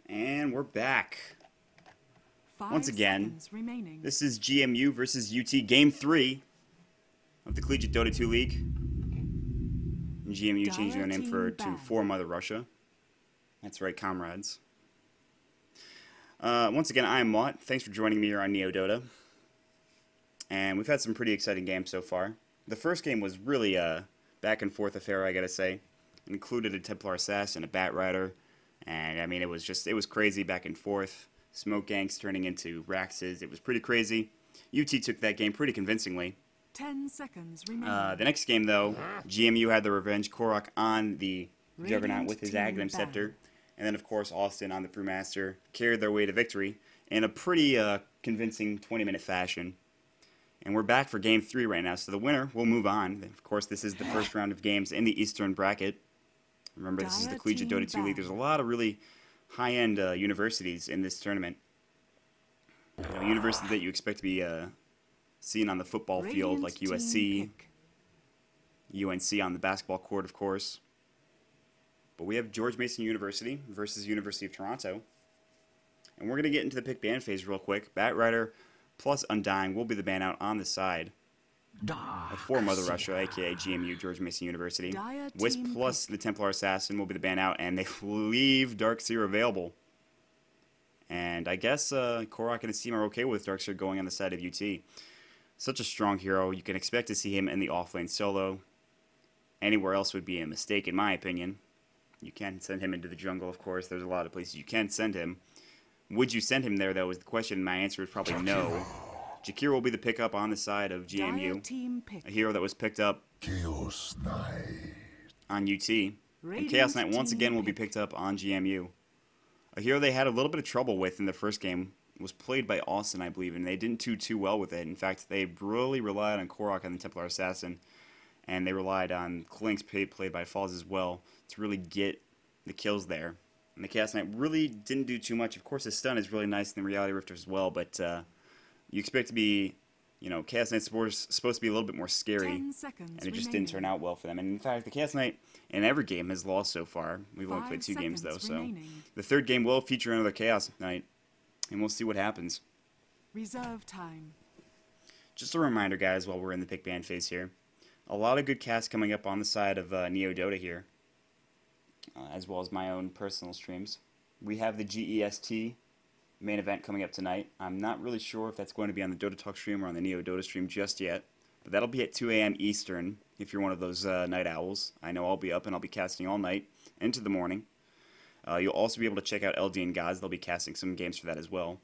And we're back. Once again, remaining. this is GMU versus UT Game 3 of the Collegiate Dota 2 League. And GMU changed their name to For Mother Russia. That's right, comrades. Once again, I am Maut. Thanks for joining me here on NEODota. And we've had some pretty exciting games so far. The first game was really a back and forth affair, I gotta say. It included a Templar Assassin, a Bat Rider, and I mean, it was crazy back and forth. Smoke ganks turning into Raxes. It was pretty crazy. UT took that game pretty convincingly. 10 seconds remaining. The next game, though, GMU had the revenge. Korok on the Juggernaut Radiant with his team Aghanim Scepter. battle. And then, of course, Austin on the Brewmaster carried their way to victory in a pretty convincing 20-minute fashion. And we're back for Game 3 right now, so the winner will move on. Of course, this is the first round of games in the Eastern bracket. Remember, this is the Dire Collegiate team Dota 2 League. There's a battle. lot of really high-end universities in this tournament. You know, universities that you expect to be seen on the football field, Radiant like team USC, pick. UNC on the basketball court, of course. But we have George Mason University versus University of Toronto. And we're going to get into the pick ban phase real quick. Bat Rider plus Undying will be the ban out on the side of For Mother Russia, a.k.a. GMU, George Mason University. Dire Wisp team plus pick. the Templar Assassin will be the ban out, and they leave Darkseer available. And I guess Korok and his team are okay with Darkseer going on the side of UT. Such a strong hero. You can expect to see him in the offlane solo. Anywhere else would be a mistake, in my opinion. You can send him into the jungle, of course. There's a lot of places you can send him. Would you send him there, though, is the question. My answer is probably no. Jakir will be the pickup on the side of Dire GMU. team pick. A hero that was picked up Chaos Knight. on UT. And Radiant Chaos Knight once team again will be pick. picked up on GMU. A hero they had a little bit of trouble with in the first game was played by Austin, I believe, and they didn't do too well with it. In fact, they really relied on Korok and the Templar Assassin, and they relied on Klink's played by Falls as well to really get the kills there. And the Chaos Knight really didn't do too much. Of course, his stun is really nice in the Reality Rifter as well, but you expect to be, you know, Chaos Knight's supposed to be a little bit more scary, 10 seconds and it just remaining. didn't turn out well for them. And in fact, the Chaos Knight in every game has lost so far. We've only 5 played 2 games, though, seconds so remaining. the third game will feature another Chaos Knight, and we'll see what happens. Reserve time. Just a reminder, guys, while we're in the pick ban phase here, a lot of good casts coming up on the side of NeoDota here, as well as my own personal streams. We have the GEST main event coming up tonight. I'm not really sure if that's going to be on the Dota Talk stream or on the NeoDota stream just yet, but that'll be at 2 a.m. Eastern if you're one of those night owls. I know I'll be up and I'll be casting all night into the morning. You'll also be able to check out LD and Gods. They'll be casting some games for that as well.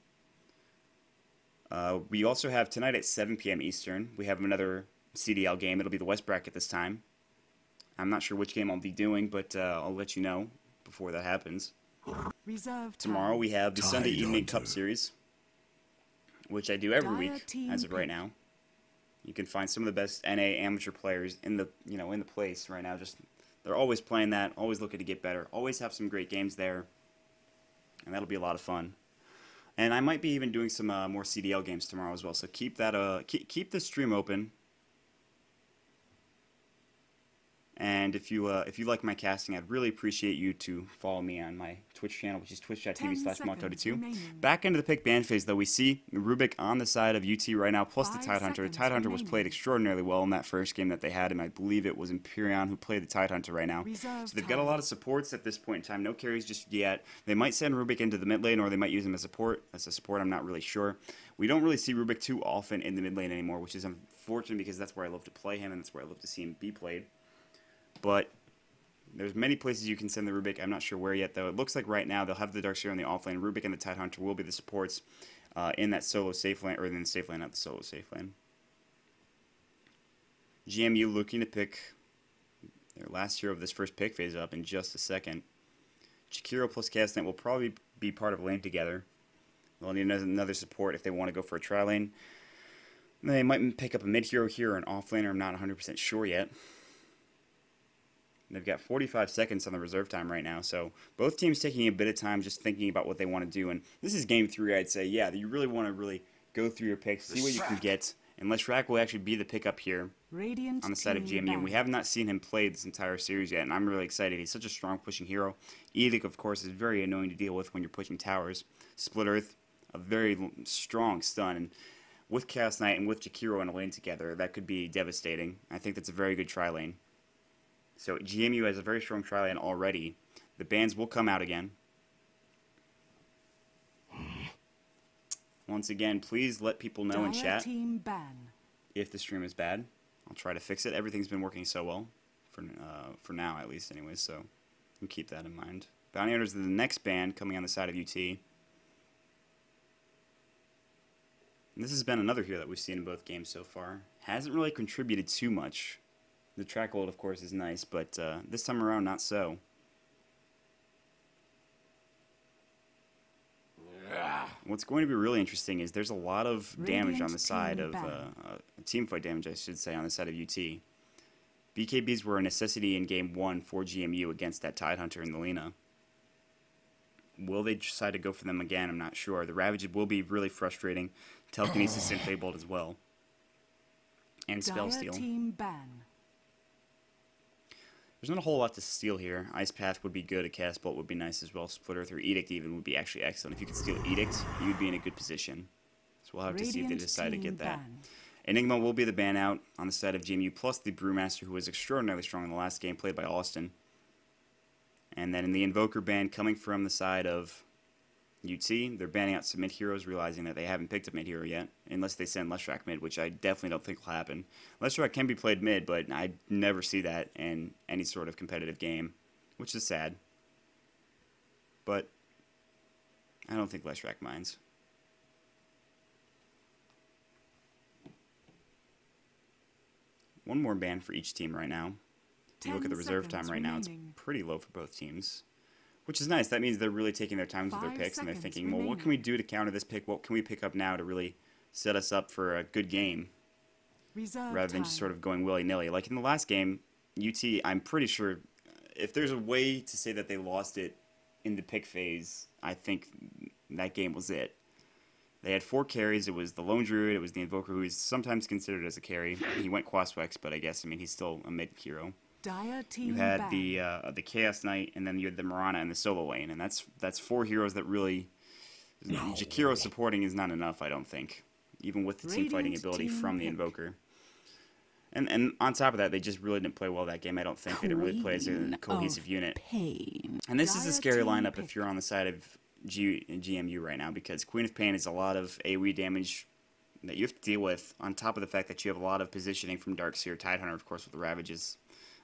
We also have tonight at 7 p.m. Eastern, we have another CDL game. It'll be the West Bracket this time. I'm not sure which game I'll be doing, but I'll let you know before that happens. Reserve time. Tomorrow we have the Sunday Tide Evening Hunter. Cup Series, which I do every Dire week team as of right pick. now. You can find some of the best NA amateur players in the place right now. Just they're always playing that, always looking to get better, always have some great games there, and that'll be a lot of fun. And I might be even doing some more CDL games tomorrow as well. So keep that keep the stream open. And if you like my casting, I'd really appreciate you to follow me on my Twitch channel, which is 10 twitch.tv/MautDota2. seconds remaining. Back into the pick ban phase, though, we see Rubik on the side of UT right now, plus the 5 Tidehunter. seconds Tidehunter was remaining. played extraordinarily well in that first game that they had, and I believe it was Empyrean who played the Tidehunter right now. Reserve So they've got a time. lot of supports at this point in time. No carries just yet. They might send Rubik into the mid lane, or they might use him as support. As a support, I'm not really sure. We don't really see Rubik too often in the mid lane anymore, which is unfortunate because that's where I love to play him, and that's where I love to see him be played. But there's many places you can send the Rubik. I'm not sure where yet, though. It looks like right now they'll have the Darkseer on the offlane. Rubik and the Tidehunter will be the supports in that solo safe lane, or in the safe lane, not the solo safe lane. GMU looking to pick their last hero of this first pick phase up in just a second. Chikiro plus Castnet will probably be part of a lane together. They'll need another support if they want to go for a tri lane. They might pick up a mid hero here or an off laner. I'm not 100% sure yet. They've got 45 seconds on the reserve time right now, so both teams taking a bit of time just thinking about what they want to do. And this is game 3, I'd say. Yeah, you really want to go through your picks, see what you can get, And Leshrac will actually be the pickup here Radiant on the side of team GMU. And we ban. have not seen him play this entire series yet, and I'm really excited. He's such a strong pushing hero. Edict, of course, is very annoying to deal with when you're pushing towers. Split Earth, a very strong stun. And with Chaos Knight and with Jakiro in a lane together, that could be devastating. I think that's a very good tri-lane. So GMU has a very strong tri-lane already. The bans will come out again. Once again, please let people know in Dire chat team ban. if the stream is bad. I'll try to fix it. Everything's been working so well, for now at least anyways, so you can keep that in mind. Bounty Hunters are the next ban coming on the side of UT. And this has been another hero that we've seen in both games so far. Hasn't really contributed too much. The track hold, of course, is nice, but this time around, not so. What's going to be really interesting is there's a lot of damage on the side of teamfight damage, I should say, on the side of UT. BKBs were a necessity in Game 1 for GMU against that Tidehunter and the Lina. Will they decide to go for them again? I'm not sure. The Ravage will be really frustrating. Telekinesis and Fabled as well. And Spell Dire Steal. team ban. There's not a whole lot to steal here. Ice Path would be good. A Cast Bolt would be nice as well. Split Earth or Edict even would be actually excellent. If you could steal Edict, you would be in a good position. So we'll have to see if they Radiant decide to team get that. ban. Enigma will be the ban out on the side of GMU, plus the Brewmaster, who was extraordinarily strong in the last game, played by Austin. And then in the Invoker ban coming from the side of UT, they're banning out some mid-heroes, realizing that they haven't picked up mid-hero yet, unless they send Leshrac mid, which I definitely don't think will happen. Leshrac can be played mid, but I never see that in any sort of competitive game, which is sad. But I don't think Leshrac minds. One more ban for each team right now. If you look at the 10 reserve time seconds right now, it's remaining. pretty low for both teams. Which is nice. That means they're really taking their time with their 5 picks, and they're seconds thinking, well, what can we remaining. do to counter this pick? What can we pick up now to really set us up for a good game, Reserve rather than time. just sort of going willy-nilly? Like in the last game, UT, I'm pretty sure, if there's a way to say that they lost it in the pick phase, I think that game was it. They had 4 carries. It was the Lone Druid, it was the Invoker, who is sometimes considered as a carry. He went Quaswex, but I guess, I mean, he's still a mid-hero. Dire team You had ban. the Chaos Knight, and then you had the Mirana and the solo lane, and that's 4 heroes that really Jakiro supporting is not enough, I don't think, even with the team fighting Radiant ability team from the pick. Invoker. And on top of that, they just really didn't play well that game. I don't think they didn't really play as a cohesive unit. Pain. And this is a Dire scary team lineup pick. if you're on the side of GMU right now, because Queen of Pain is a lot of AoE damage that you have to deal with, on top of the fact that you have a lot of positioning from Darkseer. Tidehunter, of course, with the Ravage is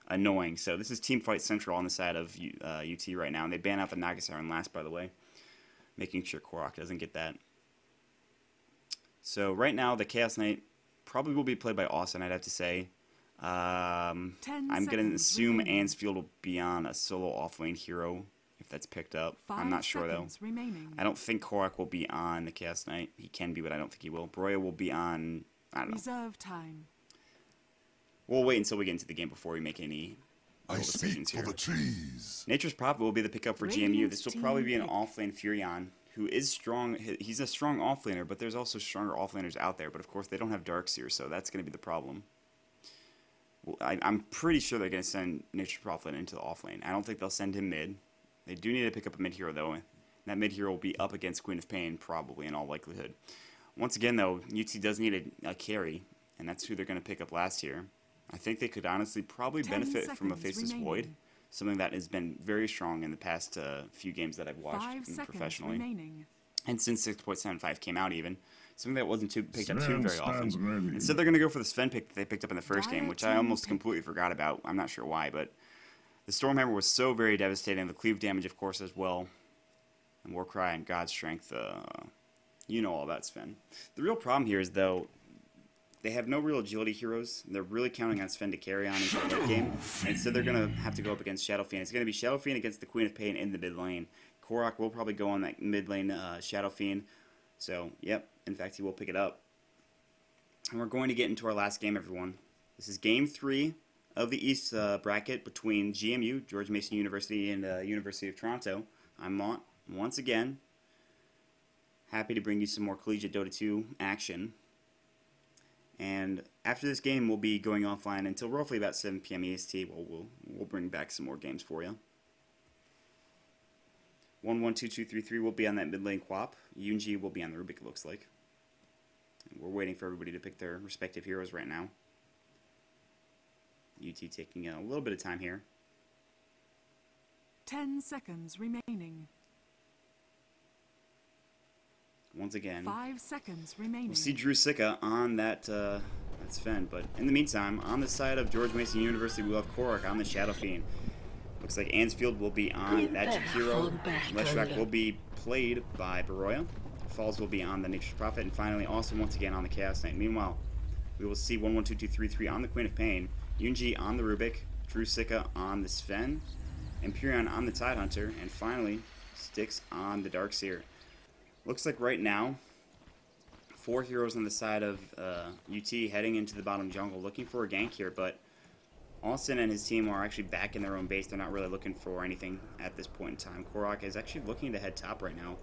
annoying. So this is Teamfight Central on the side of UT right now, and they ban out the Naga Siren last, by the way, making sure Korok doesn't get that. So right now, the Chaos Knight probably will be played by Austin, I'd have to say. 10 I'm going to seconds assume remaining. Ansfield will be on a solo offlane hero, if that's picked up. 5 I'm not sure, though. seconds remaining. I don't think Korok will be on the Chaos Knight. He can be, but I don't think he will. Broya will be on, I don't know. Reserve time. We'll wait until we get into the game before we make any I real speak decisions for here. the trees. Nature's Prophet will be the pickup for GMU. Radiant This will team probably be an pick. offlane Furion, who is strong. He's a strong offlaner, but there's also stronger offlaners out there. But of course, they don't have Darkseer, so that's going to be the problem. Well, I'm pretty sure they're going to send Nature's Prophet into the offlane. I don't think they'll send him mid. They do need to pick up a mid-hero, though. And that mid-hero will be up against Queen of Pain, probably, in all likelihood. Once again, though, UT does need a carry, and that's who they're going to pick up last year. I think they could honestly probably 10 benefit from a seconds Faceless Void, remaining. something that has been very strong in the past few games that I've 5 watched seconds professionally. remaining. And since 6.75 came out even, something that wasn't picked up too Sven very often. stands ready. Instead, they're going to go for the Sven pick that they picked up in the first Dire game, which I team almost pick. completely forgot about. I'm not sure why, but the Stormhammer was so very devastating. The cleave damage, of course, as well. And Warcry and God's Strength, you know all about Sven. The real problem here is, though, they have no real agility heroes. They're really counting on Sven to carry on into the late game. And instead, they're going to have to go up against Shadow Fiend. It's going to be Shadow Fiend against the Queen of Pain in the mid lane. Korok will probably go on that mid lane Shadow Fiend. So, yep, in fact, he will pick it up. And we're going to get into our last game, everyone. This is Game 3 of the East bracket between GMU, George Mason University, and University of Toronto. I'm Maut, once again, happy to bring you some more Collegiate Dota 2 action. And after this game, we'll be going offline until roughly about 7 p.m. EST. We'll bring back some more games for you. 112233 will be on that mid lane Quap. Yunji will be on the Rubik, it looks like. And we're waiting for everybody to pick their respective heroes right now. UT taking a little bit of time here. 10 seconds remaining. Once again, 5 seconds remaining. we'll see Drew Sika on that Sven. But in the meantime, on the side of George Mason University, we'll have Korak on the Shadow Fiend. Looks like Ansfield will be on that Jakiro. Leshrak will be played by Baroya. Falls will be on the Nature's Prophet. And finally, Austin once again on the Chaos Knight. Meanwhile, we will see 112233 on the Queen of Pain. Yunji on the Rubik. Drew Sika on the Sven. Empyrean on the Tidehunter. And finally, Styx on the Darkseer. Looks like right now, 4 heroes on the side of UT heading into the bottom jungle looking for a gank here, but Austin and his team are actually back in their own base. They're not really looking for anything at this point in time. Korok is actually looking to head top right now.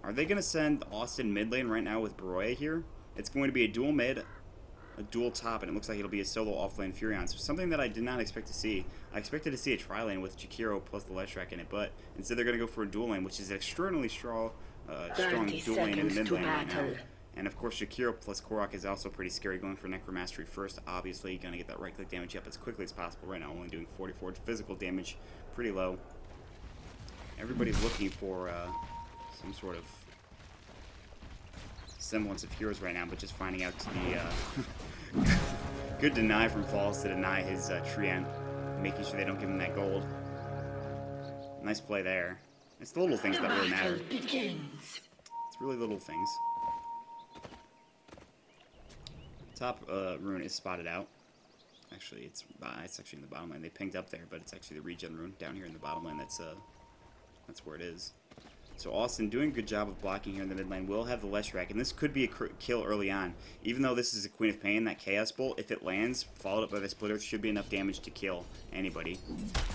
Are they going to send Austin mid lane right now with Baroya here? It's going to be a dual mid, a dual top, and it looks like it'll be a solo offlane Furion. So something that I did not expect to see. I expected to see a tri-lane with Jakiro plus the Leshrak in it, but instead they're going to go for a dual lane, which is an extraordinarily strong dual lane in the mid lane right now. And of course, Jakiro plus Korok is also pretty scary, going for Necromastery first. Obviously, going to get that right-click damage up as quickly as possible right now, only doing 44 physical damage, pretty low. Everybody's looking for some sort of semblance of heroes right now, but just finding out to be good deny from Falls to deny his Trian, making sure they don't give him that gold. Nice play there. It's the little things that really matter. It's really little things. Top rune is spotted out. Actually, it's actually in the bottom lane. They pinged up there, but it's actually the regen rune down here in the bottom lane. That's where it is. So Austin doing a good job of blocking here in the mid lane. Will have the Leshrak, and this could be a kill early on. Even though this is a Queen of Pain, that Chaos Bolt, if it lands, followed up by the Splitter, should be enough damage to kill anybody.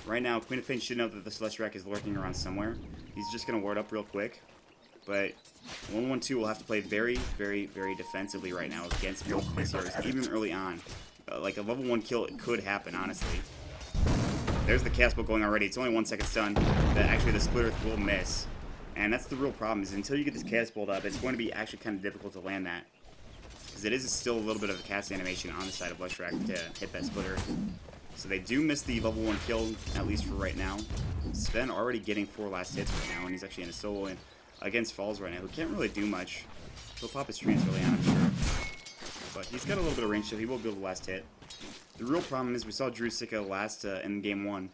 Right now, Queen of Pain should know that this Leshrak is lurking around somewhere. He's just going to ward up real quick. But 1-1-2 will have to play very, very, very defensively right now against both of these heroes, even early on. Like a level 1 kill, it could happen, honestly. There's the Chaos Bolt going already. It's only 1 second stun. Actually, the Splitter will miss. And that's the real problem, is until you get this Chaos Bolt up, it's going to be actually kind of difficult to land that. Because it is still a little bit of a cast animation on the side of Leshrak to hit that Splitter. So they do miss the level 1 kill, at least for right now. Sven already getting 4 last hits right now, and he's actually in a solo lane against Falls right now, who can't really do much. He'll pop his trees early on, I'm sure. But he's got a little bit of range, so he will be able to last hit. The real problem is we saw Drew Sika last in game 1,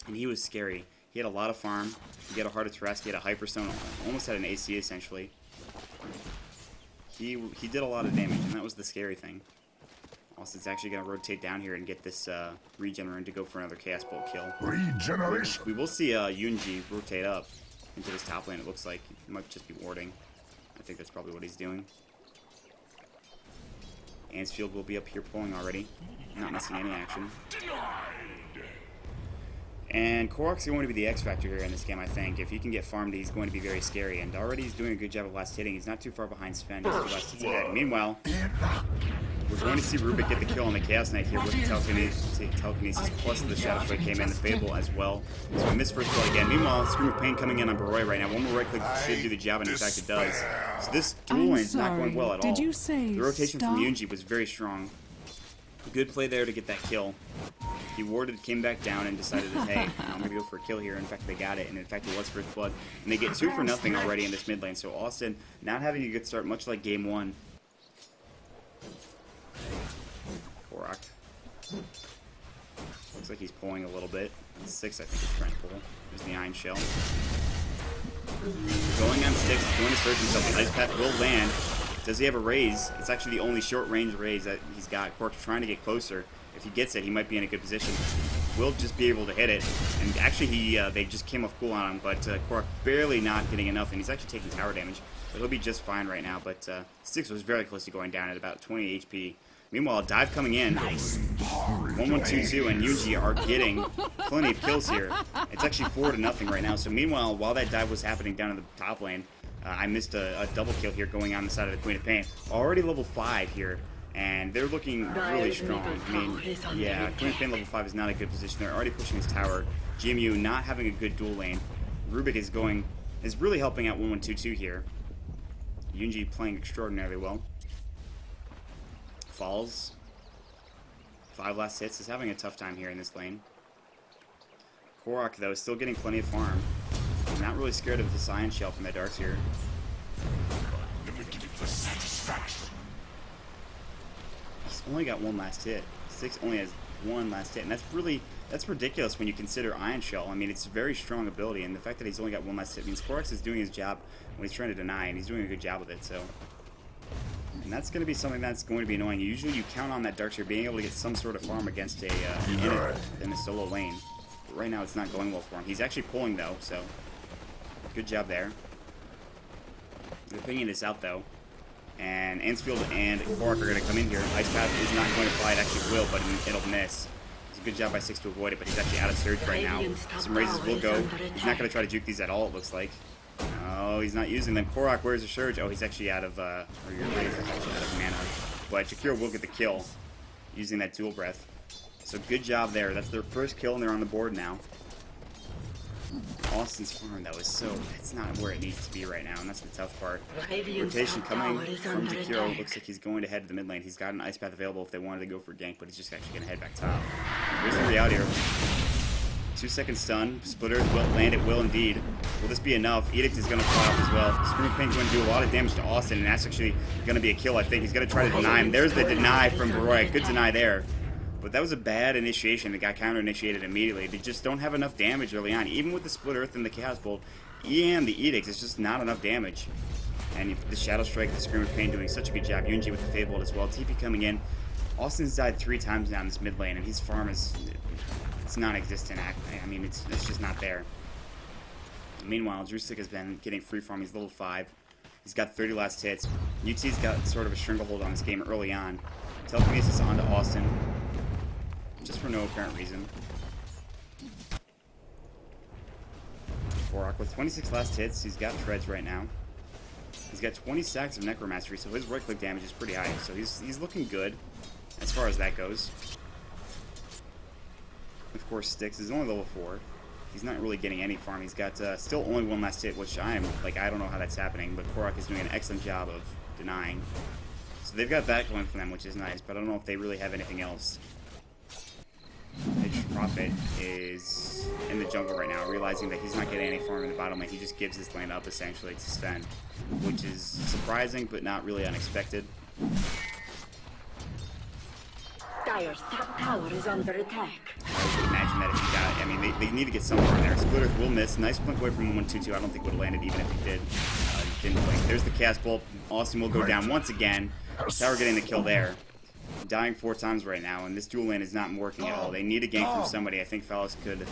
and he was scary. He had a lot of farm, he had a Heart of Tarrasque, he had a Hyperstone, almost had an AC essentially. He did a lot of damage, and that was the scary thing. Austin's actually going to rotate down here and get this regen rune to go for another Chaos Bolt kill. Regeneration. We will see Yunji rotate up into this top lane, it looks like. He might just be warding. I think that's probably what he's doing. Ansfield will be up here pulling already. Not missing any action. And Korok's going to be the X factor here in this game, I think. If he can get farmed, he's going to be very scary. And already he's doing a good job of last hitting. He's not too far behind Sven. He's 2 last hits ahead. Meanwhile, we're going to see Rubik get the kill on the Chaos Knight here with the Telekinesis plus the Shadow Strike came in, the Fable as well. So we missed first blood again. Meanwhile, Scream of Pain coming in on Baroy right now. One more right click should do the job, and in fact it does. So this duel lane's not going well at all. Did you say the rotation stop? from Yunji was very strong. Good play there to get that kill. He warded, came back down, and decided that, hey, I'm going to go for a kill here. In fact, they got it, and in fact, it was first blood. And they get 2 for nothing already in this mid lane. So Austin not having a good start, much like game 1. Korok. Looks like he's pulling a little bit. 6, I think, is trying to pull. There's the Iron Shell. Going on 6, he's going to search himself. The Ice Path will land. Does he have a raise? It's actually the only short-range raise that he's got. Korok's trying to get closer. If he gets it, he might be in a good position. Will just be able to hit it. And actually, they just came off cool on him, but Korok barely not getting enough, and he's actually taking tower damage. But he'll be just fine right now. But Styx was very close to going down at about 20 HP. Meanwhile, dive coming in. 1-1-2-2, and Yuji are getting plenty of kills here. It's actually 4-0 right now. So meanwhile, while that dive was happening down in the top lane, I missed a double kill here going on the side of the Queen of Pain. Already level 5 here. And they're looking really strong. I mean, yeah, Queen of Pain level 5 is not a good position. They're already pushing his tower. GMU not having a good dual lane. Rubik is really helping out 1122 here. Yunji playing extraordinarily well. Falls. 5 last hits, is having a tough time here in this lane. Korok, though, is still getting plenty of farm. Not really scared of this Iron Shell from the Darkseer. He's only got 1 last hit. Six only has 1 last hit, and that's ridiculous when you consider Iron Shell. I mean, it's a very strong ability, and the fact that he's only got 1 last hit means Korok is doing his job when he's trying to deny, and he's doing a good job of it, so... And that's going to be something that's going to be annoying. Usually you count on that Darkseer being able to get some sort of farm against in a solo lane. But right now it's not going well for him. He's actually pulling, though, so... Good job there. The pinging is out, though. And Ansfield and Korok are going to come in here. Ice Path is not going to fly. It actually will, but it'll miss. It's a good job by 6 to avoid it, but he's actually out of surge right now. Some raises will go. He's not going to try to juke these at all, it looks like. Oh, he's not using them. Korok, where's the surge? Oh, he's actually out of, or your raise is actually out of mana. But Jakiro will get the kill using that dual breath. So good job there. That's their first kill, and they're on the board now. Austin's farm, though, it's not where it needs to be right now, and that's the tough part. Rotation coming from Jakiro. Looks like he's going to head to the mid lane. He's got an Ice Path available if they wanted to go for a gank, but he's just actually going to head back top. Here's the reality here. 2-second stun. Splitter will land. It will indeed. Will this be enough? Edict is going to fly off as well. Screaming Pain is going to do a lot of damage to Austin, and that's actually going to be a kill, I think. He's going to try to deny him. There's the deny from Baroy. Good deny there. But that was a bad initiation that got counter-initiated immediately. They just don't have enough damage early on. Even with the Split Earth and the Chaos Bolt and the Edict, it's just not enough damage. And the Shadow Strike, the Scream of Pain doing such a good job. Yunji with the Fade Bolt as well. TP coming in. Austin's died 3 times now in this mid lane, and his farm is... It's non-existent. I mean, it's just not there. Meanwhile, Drusik has been getting free farm. He's level 5. He's got 30 last hits. UT's got sort of a stranglehold on this game early on. Telekinesis onto Austin. Just for no apparent reason. Korok with 26 last hits. He's got treads right now. He's got 20 stacks of Necromastery, so his right-click damage is pretty high. So he's looking good as far as that goes. Of course, Styx is only level 4. He's not really getting any farm. He's got still only 1 last hit, which I don't know how that's happening, but Korok is doing an excellent job of denying. So they've got that going for them, which is nice, but I don't know if they really have anything else. Prophet is in the jungle right now, realizing that he's not getting any farm in the bottom lane. He just gives his lane up, essentially, to Sven, which is surprising, but not really unexpected. Dire's top tower is under attack. I would imagine that if he got... I mean, they need to get somewhere in there. Splitter will miss. Nice blink away from 122. I don't think would have landed even if he did. He didn't blink. There's the Cast Bolt. Austin will go down once again. Tower getting the kill there. Dying 4 times right now, and this dual lane is not working at all. They need a gank from somebody. I think Phallus could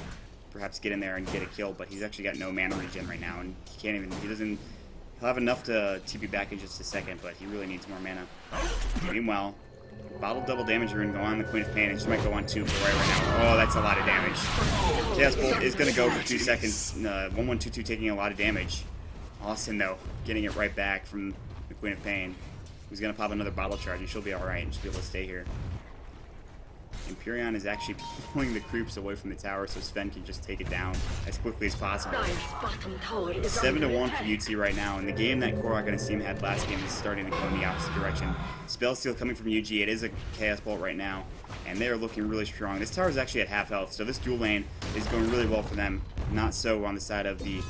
perhaps get in there and get a kill, but he's actually got no mana regen right now, and he can't even... He'll have enough to TP back in just a second, but he really needs more mana. Meanwhile... Bottle double damage are going to go on the Queen of Pain, and she might go on 2 for right now. Oh, that's a lot of damage. Chaos Bolt is going to go for 2 seconds. 1122 taking a lot of damage. Austin, though, getting it right back from the Queen of Pain. He's going to pop another bottle charge, and she'll be alright, and she'll be able to stay here. Empyrean is actually pulling the creeps away from the tower so Sven can just take it down as quickly as possible. 7-1 for UT right now, and the game that Korok and his team had last game is starting to go in the opposite direction. Spell Steal coming from UG. It is a Chaos Bolt right now, and they are looking really strong. This tower is actually at half health, so this dual lane is going really well for them. Not so on the side of the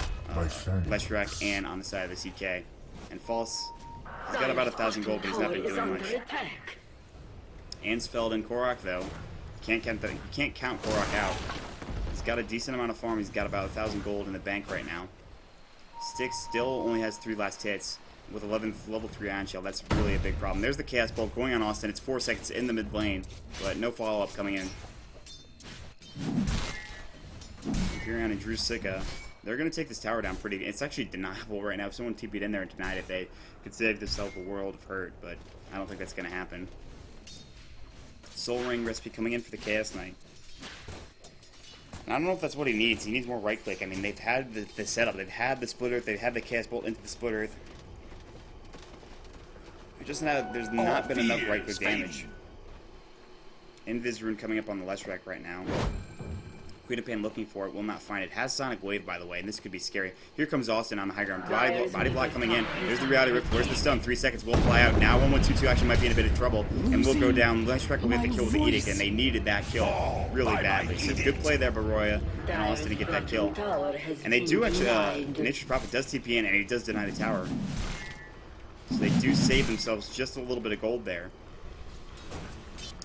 Leshrac and on the side of the CK. And False, he's got about 1,000 gold, but he's not been doing much. Ansfeld and Korok, though, you can't count Korok out. He's got a decent amount of farm. He's got about 1,000 gold in the bank right now. Styx still only has 3 last hits with 11 level 3 Iron Shell. That's really a big problem. There's the Chaos Bolt going on Austin. It's 4 seconds in the mid lane, but no follow-up coming in. Empyrean and Drusika, they're going to take this tower down pretty... It's actually deniable right now. If someone TP'd in there and denied it, they could save themselves a world of hurt, but I don't think that's going to happen. Soul Ring recipe coming in for the Chaos Knight. And I don't know if that's what he needs. He needs more right click. I mean, they've had the setup. They've had the Split Earth. They've had the Chaos Bolt into the Split Earth. There's not been enough right click damage. Invis rune coming up on the Leshrac right now. Queen of Pain looking for it, will not find it. Has Sonic Wave, by the way, and this could be scary. Here comes Austin on the high ground. Body block coming in. There's the Reality Rift. Where's the stun? 3 seconds will fly out. Now 1122 actually might be in a bit of trouble, and will go down. Leshrac will get the kill with the Edict, and they needed that kill really badly. So good play there by Roya and Austin to get that kill. And they do actually, Nature's Prophet does TP in, and he does deny the tower. So they do save themselves just a little bit of gold there.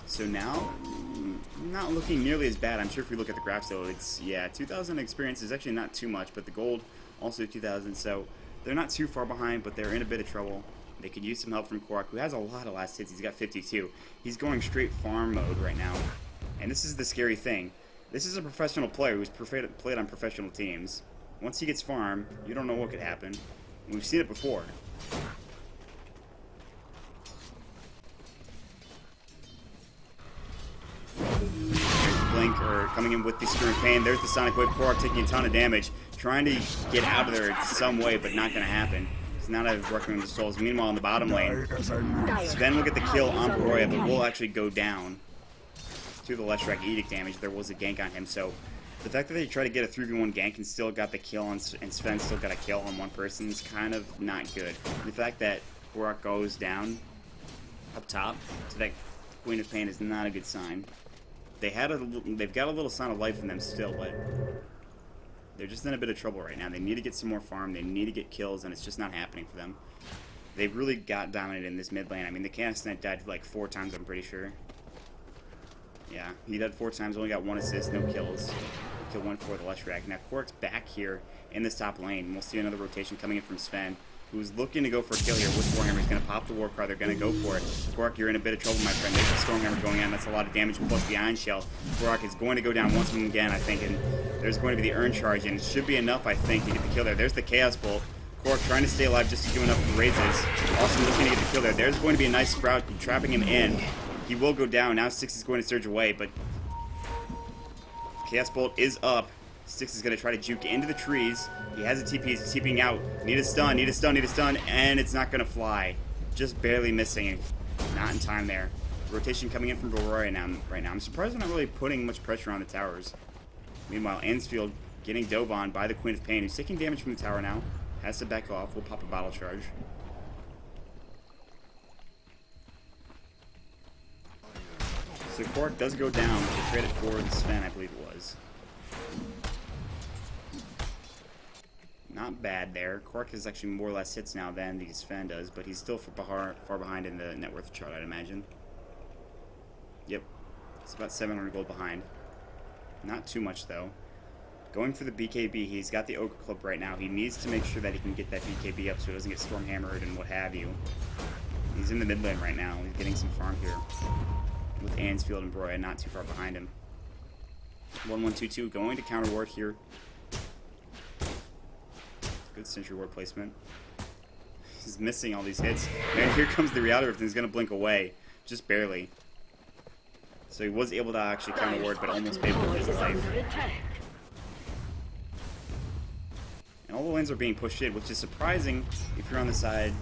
So now, not looking nearly as bad. I'm sure if we look at the graphs though, it's, yeah, 2,000 experience is actually not too much, but the gold also 2,000, so they're not too far behind, but they're in a bit of trouble. They could use some help from Korak, who has a lot of last hits. He's got 52. He's going straight farm mode right now, and this is the scary thing. This is a professional player who's played on professional teams. Once he gets farm, you don't know what could happen. We've seen it before. Blink, or coming in with the Scream of Pain. There's the Sonic Wave. Korak taking a ton of damage. Trying to get out of there in some way, but not going to happen. He's not out of Requiem of the Souls. Meanwhile, in the bottom lane, Sven will get the kill on Baroya, but will actually go down to the Leshrac Edict damage. There was a gank on him, so the fact that they try to get a 3v1 gank and still got the kill on, and Sven still got a kill on one person is kind of not good. The fact that Korak goes down up top to that Queen of Pain is not a good sign. They've got a little sign of life in them still, but they're just in a bit of trouble right now. They need to get some more farm. They need to get kills, and it's just not happening for them. They've really got dominated in this mid lane. I mean, the Canis Knight died like 4 times, I'm pretty sure. Yeah, he died 4 times, only got 1 assist, no kills. Kill 1 for the Leshrac. Now, Korak's back here in this top lane. We'll see another rotation coming in from Sven, who's looking to go for a kill here with Warhammer. He's going to pop the war card. They're going to go for it. Korak, you're in a bit of trouble, my friend. There's a Stormhammer going in. That's a lot of damage, plus the Iron Shell. Korak is going to go down once again, I think, and there's going to be the Urn Charge, and it should be enough, I think, to get the kill there. There's the Chaos Bolt. Korak trying to stay alive just to do enough raises. Also looking to get the kill there. There's going to be a nice Sprout trapping him in. He will go down. Now Styx is going to surge away, but Chaos Bolt is up. Styx is going to try to juke into the trees. He has a TP. He's TPing out. Need a stun, need a stun, need a stun, and it's not going to fly. Just barely missing. Not in time there. Rotation coming in from Baroya right now. I'm surprised they're not really putting much pressure on the towers. Meanwhile, Ansfield getting dove on by the Queen of Pain, who's taking damage from the tower now. Has to back off. We'll pop a bottle charge. So Korak does go down. They traded for Sven, I believe it was. Not bad there. Korak has actually more or less hits now than the Sven does, but he's still far behind in the net worth chart, I'd imagine. Yep. It's about 700 gold behind. Not too much, though. Going for the BKB, he's got the Ogre Club right now. He needs to make sure that he can get that BKB up so he doesn't get storm hammered and what have you. He's in the mid lane right now. He's getting some farm here with Ansfield and Baroya not too far behind him. 1122 going to counter ward here. Good sentry ward placement. He's missing all these hits. And here comes the Reality Rift, and he's going to blink away. Just barely. So he was able to actually counter ward, but almost paid for his life. And all the lanes are being pushed in, which is surprising if you're on the side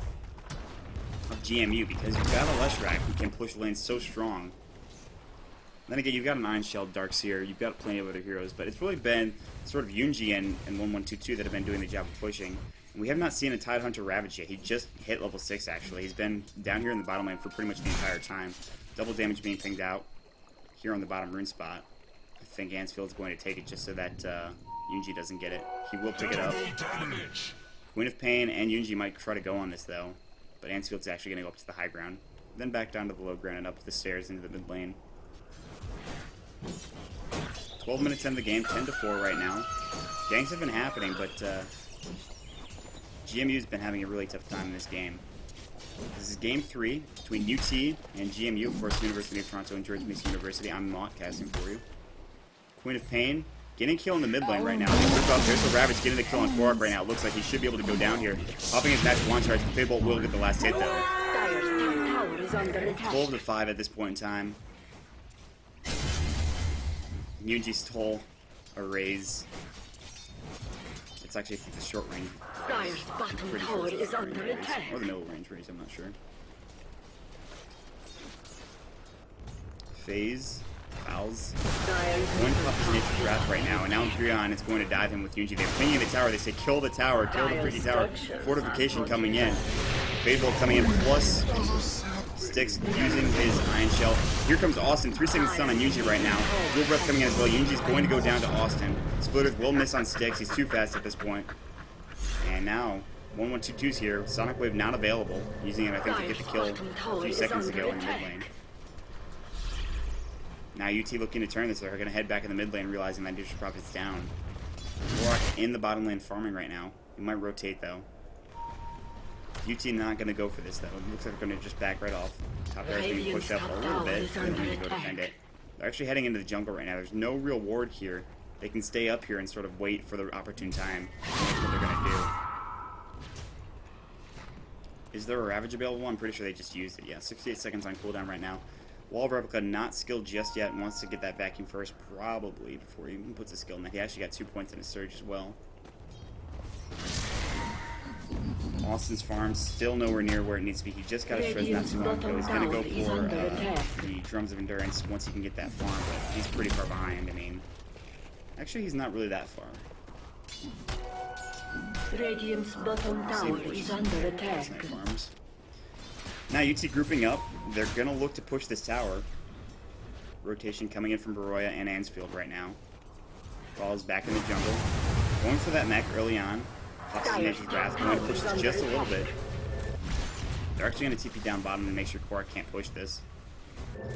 of GMU, because you've got a Leshrac who can push lanes so strong. Then again, you've got an Iron Shell, Darkseer, you've got plenty of other heroes, but it's really been sort of Yunji and 1122 that have been doing the job of pushing. And we have not seen a Tidehunter Ravage yet. He just hit level 6, actually. He's been down here in the bottom lane for pretty much the entire time. Double damage being pinged out here on the bottom rune spot. I think Ansfield's going to take it just so that Yunji doesn't get it. He will pick it up. Queen of Pain and Yunji might try to go on this, though. But Ansfield's actually going to go up to the high ground. Then back down to the low ground and up the stairs into the mid lane. 12 minutes into the game, 10-4 right now. Ganks have been happening, but GMU's been having a really tough time in this game. This is game 3 between UT and GMU, of course, University of Toronto and George Mason University. I'm Maut casting for you. Queen of Pain getting a kill in the mid lane right now. There's the Ravage getting the kill on Korak right now. It looks like he should be able to go down here. Popping his natural one charge. The Fable will get the last hit, though. 12-5 at this point in time. Yunji stole a raise. It's actually, I think, the short range. Dire's bottom tower is under attack. Or the middle range raise, I'm not sure. phase. Fouls. Dire's One pop his Nature's Wrath right now, and now Imperion is going to dive him with Yunji. They're clinging the tower. They say kill the tower, kill the freaking tower. Fortification coming in. Fade Bolt coming in, plus Styx using his Iron Shell. Here comes Austin. 3 seconds stun on Yunji right now. Dual Breath coming in as well. Yunji's going to go down to Austin. Splitters will miss on Styx. He's too fast at this point. And now, 1-1-2-2's here. Sonic Wave not available. Using it, I think, to get the kill a few seconds ago in the mid lane. Now UT looking to turn this. They're going to head back in the mid lane, realizing that Nature's Prophet's down. Warlock in the bottom lane farming right now. He might rotate, though. UT not going to go for this, though. It looks like they're going to just back right off. Top air is being pushed up a little bit. They don't need to go defend it. They're actually heading into the jungle right now. There's no real ward here. They can stay up here and sort of wait for the opportune time. That's what they're going to do. Is there a Ravage available? I'm pretty sure they just used it. Yeah, 68 seconds on cooldown right now. Wall of Replica not skilled just yet. Wants to get that vacuum first, probably, before he even puts a skill in that. He actually got 2 points in his surge as well. Austin's farm still nowhere near where it needs to be. He just got his shreds not too long ago. He's going to go for the Drums of Endurance once he can get that farm, but he's pretty far behind. I mean, actually, he's not really that far. Radiant's bottom tower is under attack. Farms. Now UT grouping up. They're going to look to push this tower. Rotation coming in from Baroya and Ansfield right now. Ball's back in the jungle. Going for that mech early on. Pops his Nature's Wrath. Going to push this just a little bit. They're actually going to TP down bottom to make sure Korak can't push this.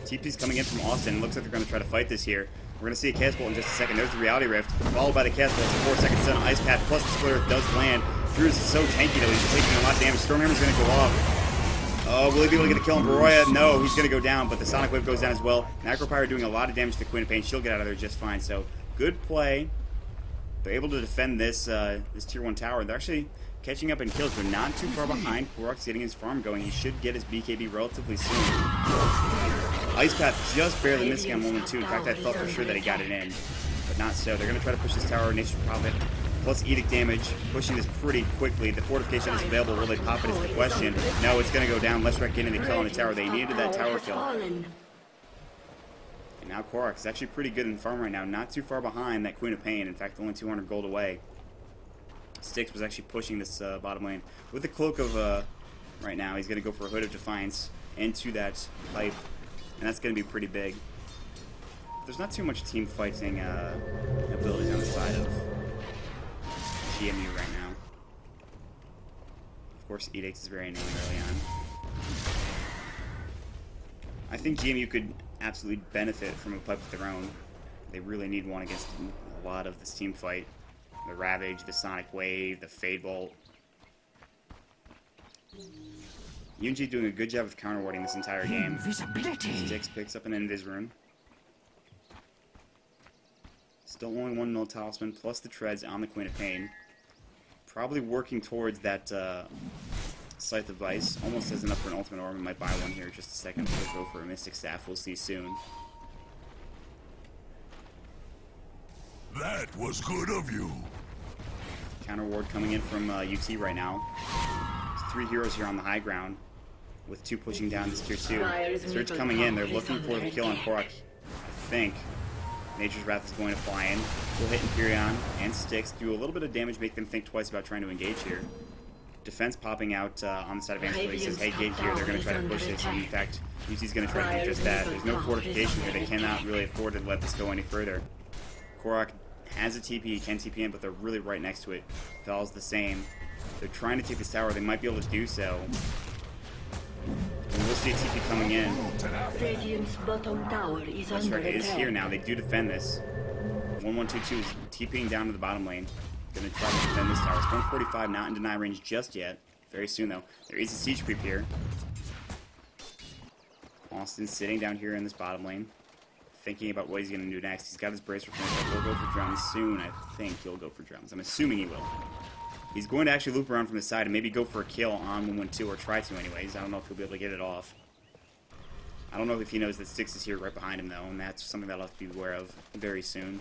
TP's coming in from Austin. Looks like they're going to try to fight this here. We're going to see a Cast Bolt in just a second. There's the Reality Rift, followed by the Cast Bolt. 4 seconds stun. Ice Path plus the Splitter does land. Drew's is so tanky though. He's taking a lot of damage. Stormhammer's going to go off. Oh, will he be able to get a kill on Baroya? No, he's going to go down, but the Sonic Wave goes down as well. Necropyre doing a lot of damage to the Queen of Pain. She'll get out of there just fine. So, good play. They're able to defend this this tier 1 tower. They're actually catching up in kills. They're not too far behind. Korok's getting his farm going. He should get his BKB relatively soon. Ice Path just barely missing on 1-2. In fact, I thought for sure that he got it in, but not so. They're going to try to push this tower. Nature's Prophet plus Edict damage, pushing this pretty quickly. The fortification is available. Will they pop it is the question. No, it's going to go down. Let's wreck getting the kill on the tower. They needed that tower kill. And now Korok is actually pretty good in farm right now. Not too far behind that Queen of Pain. In fact, only 200 gold away. Styx was actually pushing this bottom lane. With the Cloak of, right now, he's going to go for a Hood of Defiance into that pipe. And that's going to be pretty big. There's not too much team fighting abilities on the side of GMU right now. Of course, Edict is very annoying early on. I think GMU could absolutely benefit from a pipe of their own. They really need one against a lot of this team fight. The Ravage, the Sonic Wave, the Fade Bolt. Yunji doing a good job of counterwarding this entire game. Styx picks up an Invis rune. Still only 1 mil talisman plus the treads on the Queen of Pain. Probably working towards that Scythe of Vice. Almost has enough for an ultimate orb. Might buy one here in just a second. We'll go for a Mystic Staff. We'll see soon. That was good of you. Counter ward coming in from UT right now. There's 3 heroes here on the high ground, with 2 pushing down this tier 2. Surge coming in. They're looking for the kill on Korok. I think Nature's Wrath is going to fly in. We'll hit Imperion and Styx. Do a little bit of damage, make them think twice about trying to engage here. Defense popping out on the side of Ansel. He says, hey, gate here. They're going to try to push this. And in fact, UT's going to try to do just that. There's no fortification here. They cannot really afford to let this go any further. Korok has a TP, he can TP in, but they're really right next to it. Val's the same. They're trying to take this tower, they might be able to do so. And we'll see a TP coming in. Radiant's bottom tower is under It is attack. here now, they do defend this. 1-1-2-2 is TPing down to the bottom lane. Gonna try to defend this tower. It's 145, not in deny range just yet. Very soon though. There is a siege creep here. Austin sitting down here in this bottom lane, thinking about what he's going to do next. He's got his bracer finished up. He'll go for drums soon. I think he'll go for drums. I'm assuming he will. He's going to actually loop around from the side and maybe go for a kill on 1-1-2, or try to anyways. I don't know if he'll be able to get it off. I don't know if he knows that Styx is here right behind him though, and that's something that I'll have to be aware of very soon.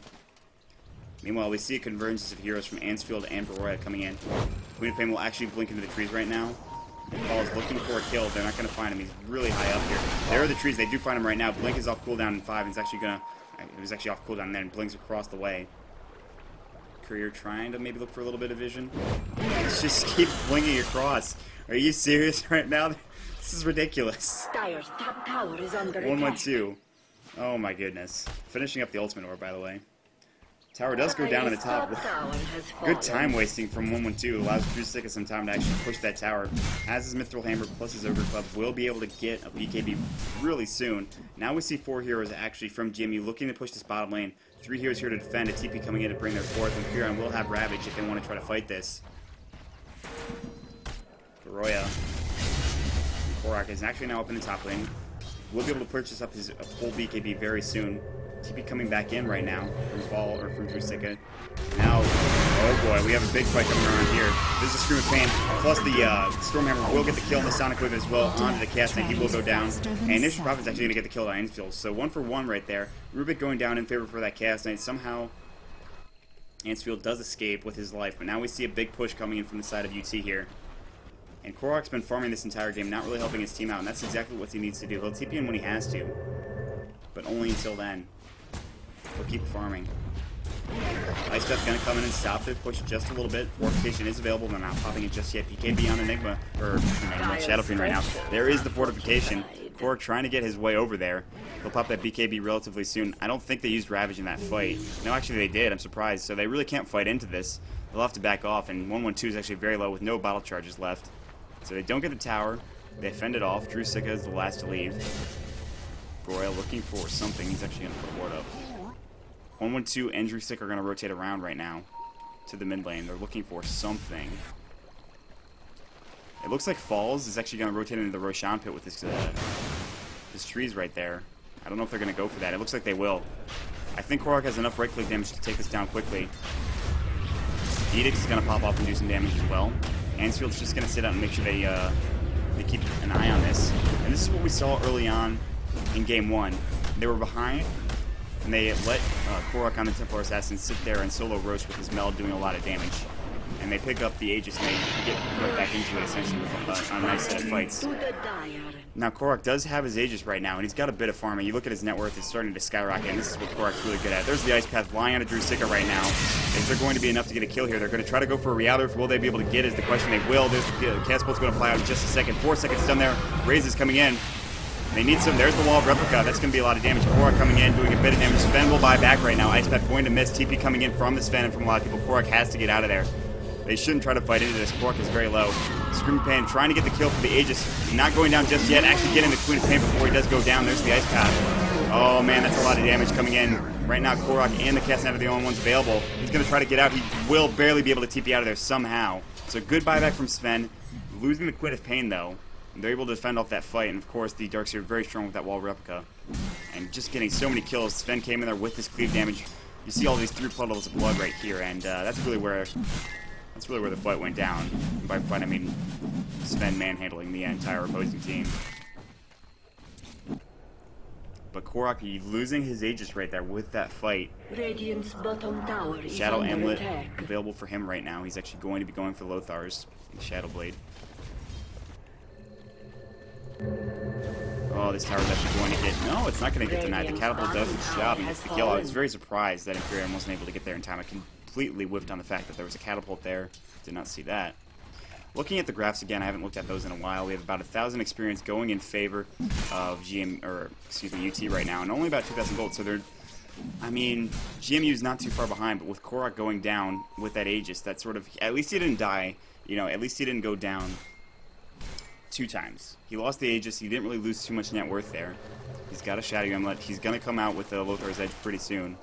Meanwhile, we see a convergence of heroes from Ansfield and Baroya coming in. Queen of Pain will actually blink into the trees right now. Falls looking for a kill. They're not going to find him. He's really high up here. There are the trees. They do find him right now. Blink is off cooldown in 5. He's actually going to... It was actually off cooldown then. Blinks across the way. Courier trying to maybe look for a little bit of vision. It just keeps blinking across. Are you serious right now? This is ridiculous. Dire's top tower is under attack. 112. Oh my goodness. Finishing up the ultimate orb, by the way. Tower does go down in the top. Good time wasting from 112. Allows Drusicka some time to actually push that tower. Has his Mithril Hammer plus his Ogre Club. Will be able to get a BKB really soon. Now we see 4 heroes actually from GMU looking to push this bottom lane. 3 heroes here to defend. A TP coming in to bring their 4th. And Huron will have Ravage if they want to try to fight this. Goroya. Korak is actually now up in the top lane. Will be able to purchase up his full BKB very soon. TP coming back in right now from Fall or from Drusicka. Now, oh boy, we have a big fight coming around here. This is a Scream of Pain. Plus the Stormhammer will get the kill on the Sonic Wave as well onto the cast, and he will go down. And Initial Prophet's actually going to get the kill on Ansfield. So 1 for 1 right there. Rubik going down in favor for that cast, and somehow Ansfield does escape with his life. But now we see a big push coming in from the side of UT here. And Korok's been farming this entire game, not really helping his team out, and that's exactly what he needs to do. He'll TP in when he has to, but only until then. He'll keep farming. Ice Death's going to come in and stop the push just a little bit. Fortification is available. They're not popping it just yet. BKB on Enigma, or Shadow Fiend right now. There is the fortification. Korok trying to get his way over there. He'll pop that BKB relatively soon. I don't think they used Ravage in that fight. No, actually they did. I'm surprised. So they really can't fight into this. They'll have to back off, and 112 is actually very low with no bottle charges left. So they don't get the tower. They fend it off. Drusicka is the last to leave. Goroya looking for something. He's actually going to put a ward up. 112 and Drusicka are going to rotate around right now to the mid lane. They're looking for something. It looks like Falls is actually going to rotate into the Roshan pit with his trees right there. I don't know if they're going to go for that. It looks like they will. I think Korok has enough right-click damage to take this down quickly. Edict is going to pop off and do some damage as well. Ansfield's just going to sit out and make sure they keep an eye on this. And this is what we saw early on in Game 1. They were behind, and they let Korok on the Templar Assassin sit there and solo roast with his Meld doing a lot of damage. And they pick up the Aegis and they get right back into it essentially with a nice set of fights. Now Korok does have his Aegis right now, and he's got a bit of farming. You look at his net worth, it's starting to skyrocket, and this is what Korok's really good at. There's the Ice Path lying on a Drusicka right now. Is there going to be enough to get a kill here? They're going to try to go for a Realder. Will they be able to get is the question. They will. There's the Cast Bolt's going to fly out in just a second. 4 seconds done there. Raze is coming in. They need some. There's the Wall of Replica. That's going to be a lot of damage. Korok coming in, doing a bit of damage. Sven will buy back right now. Ice Path going to miss. TP coming in from the Sven and from a lot of people. Korok has to get out of there. They shouldn't try to fight into this. Korok is very low. Scream of Pain trying to get the kill for the Aegis. Not going down just yet. Actually getting the Queen of Pain before he does go down. There's the Ice Path. Oh man, that's a lot of damage coming in. Right now, Korok and the Castanet are the only ones available. He's going to try to get out. He will barely be able to TP out of there somehow. So good buyback from Sven. Losing the Queen of Pain though. They're able to defend off that fight. And of course, the Darkseer are very strong with that Wall Replica. And just getting so many kills. Sven came in there with his cleave damage. You see all these 3 puddles of blood right here. And that's really where the fight went down. And by fight, I mean Sven manhandling the entire opposing team. But Korok losing his Aegis right there with that fight. Radiant's bottom tower is Shadow under Amulet attack. available for him right now. He's actually going to be going for Lothar's Shadow Blade. Oh, this tower's actually going to get... No, it's not going to get denied. The Catapult does its job and gets the kill. I was very surprised that Imperium wasn't able to get there in time. I completely whiffed on the fact that there was a Catapult there. Did not see that. Looking at the graphs again, I haven't looked at those in a while. We have about 1,000 experience going in favor of UT right now, and only about 2,000 gold. So they're, I mean, GMU's not too far behind, but with Korok going down with that Aegis, that sort of, at least he didn't die. You know, at least he didn't go down 2 times. He lost the Aegis. He didn't really lose too much net worth there. He's got a Shadow Amulet. He's going to come out with the Lothar's Edge pretty soon.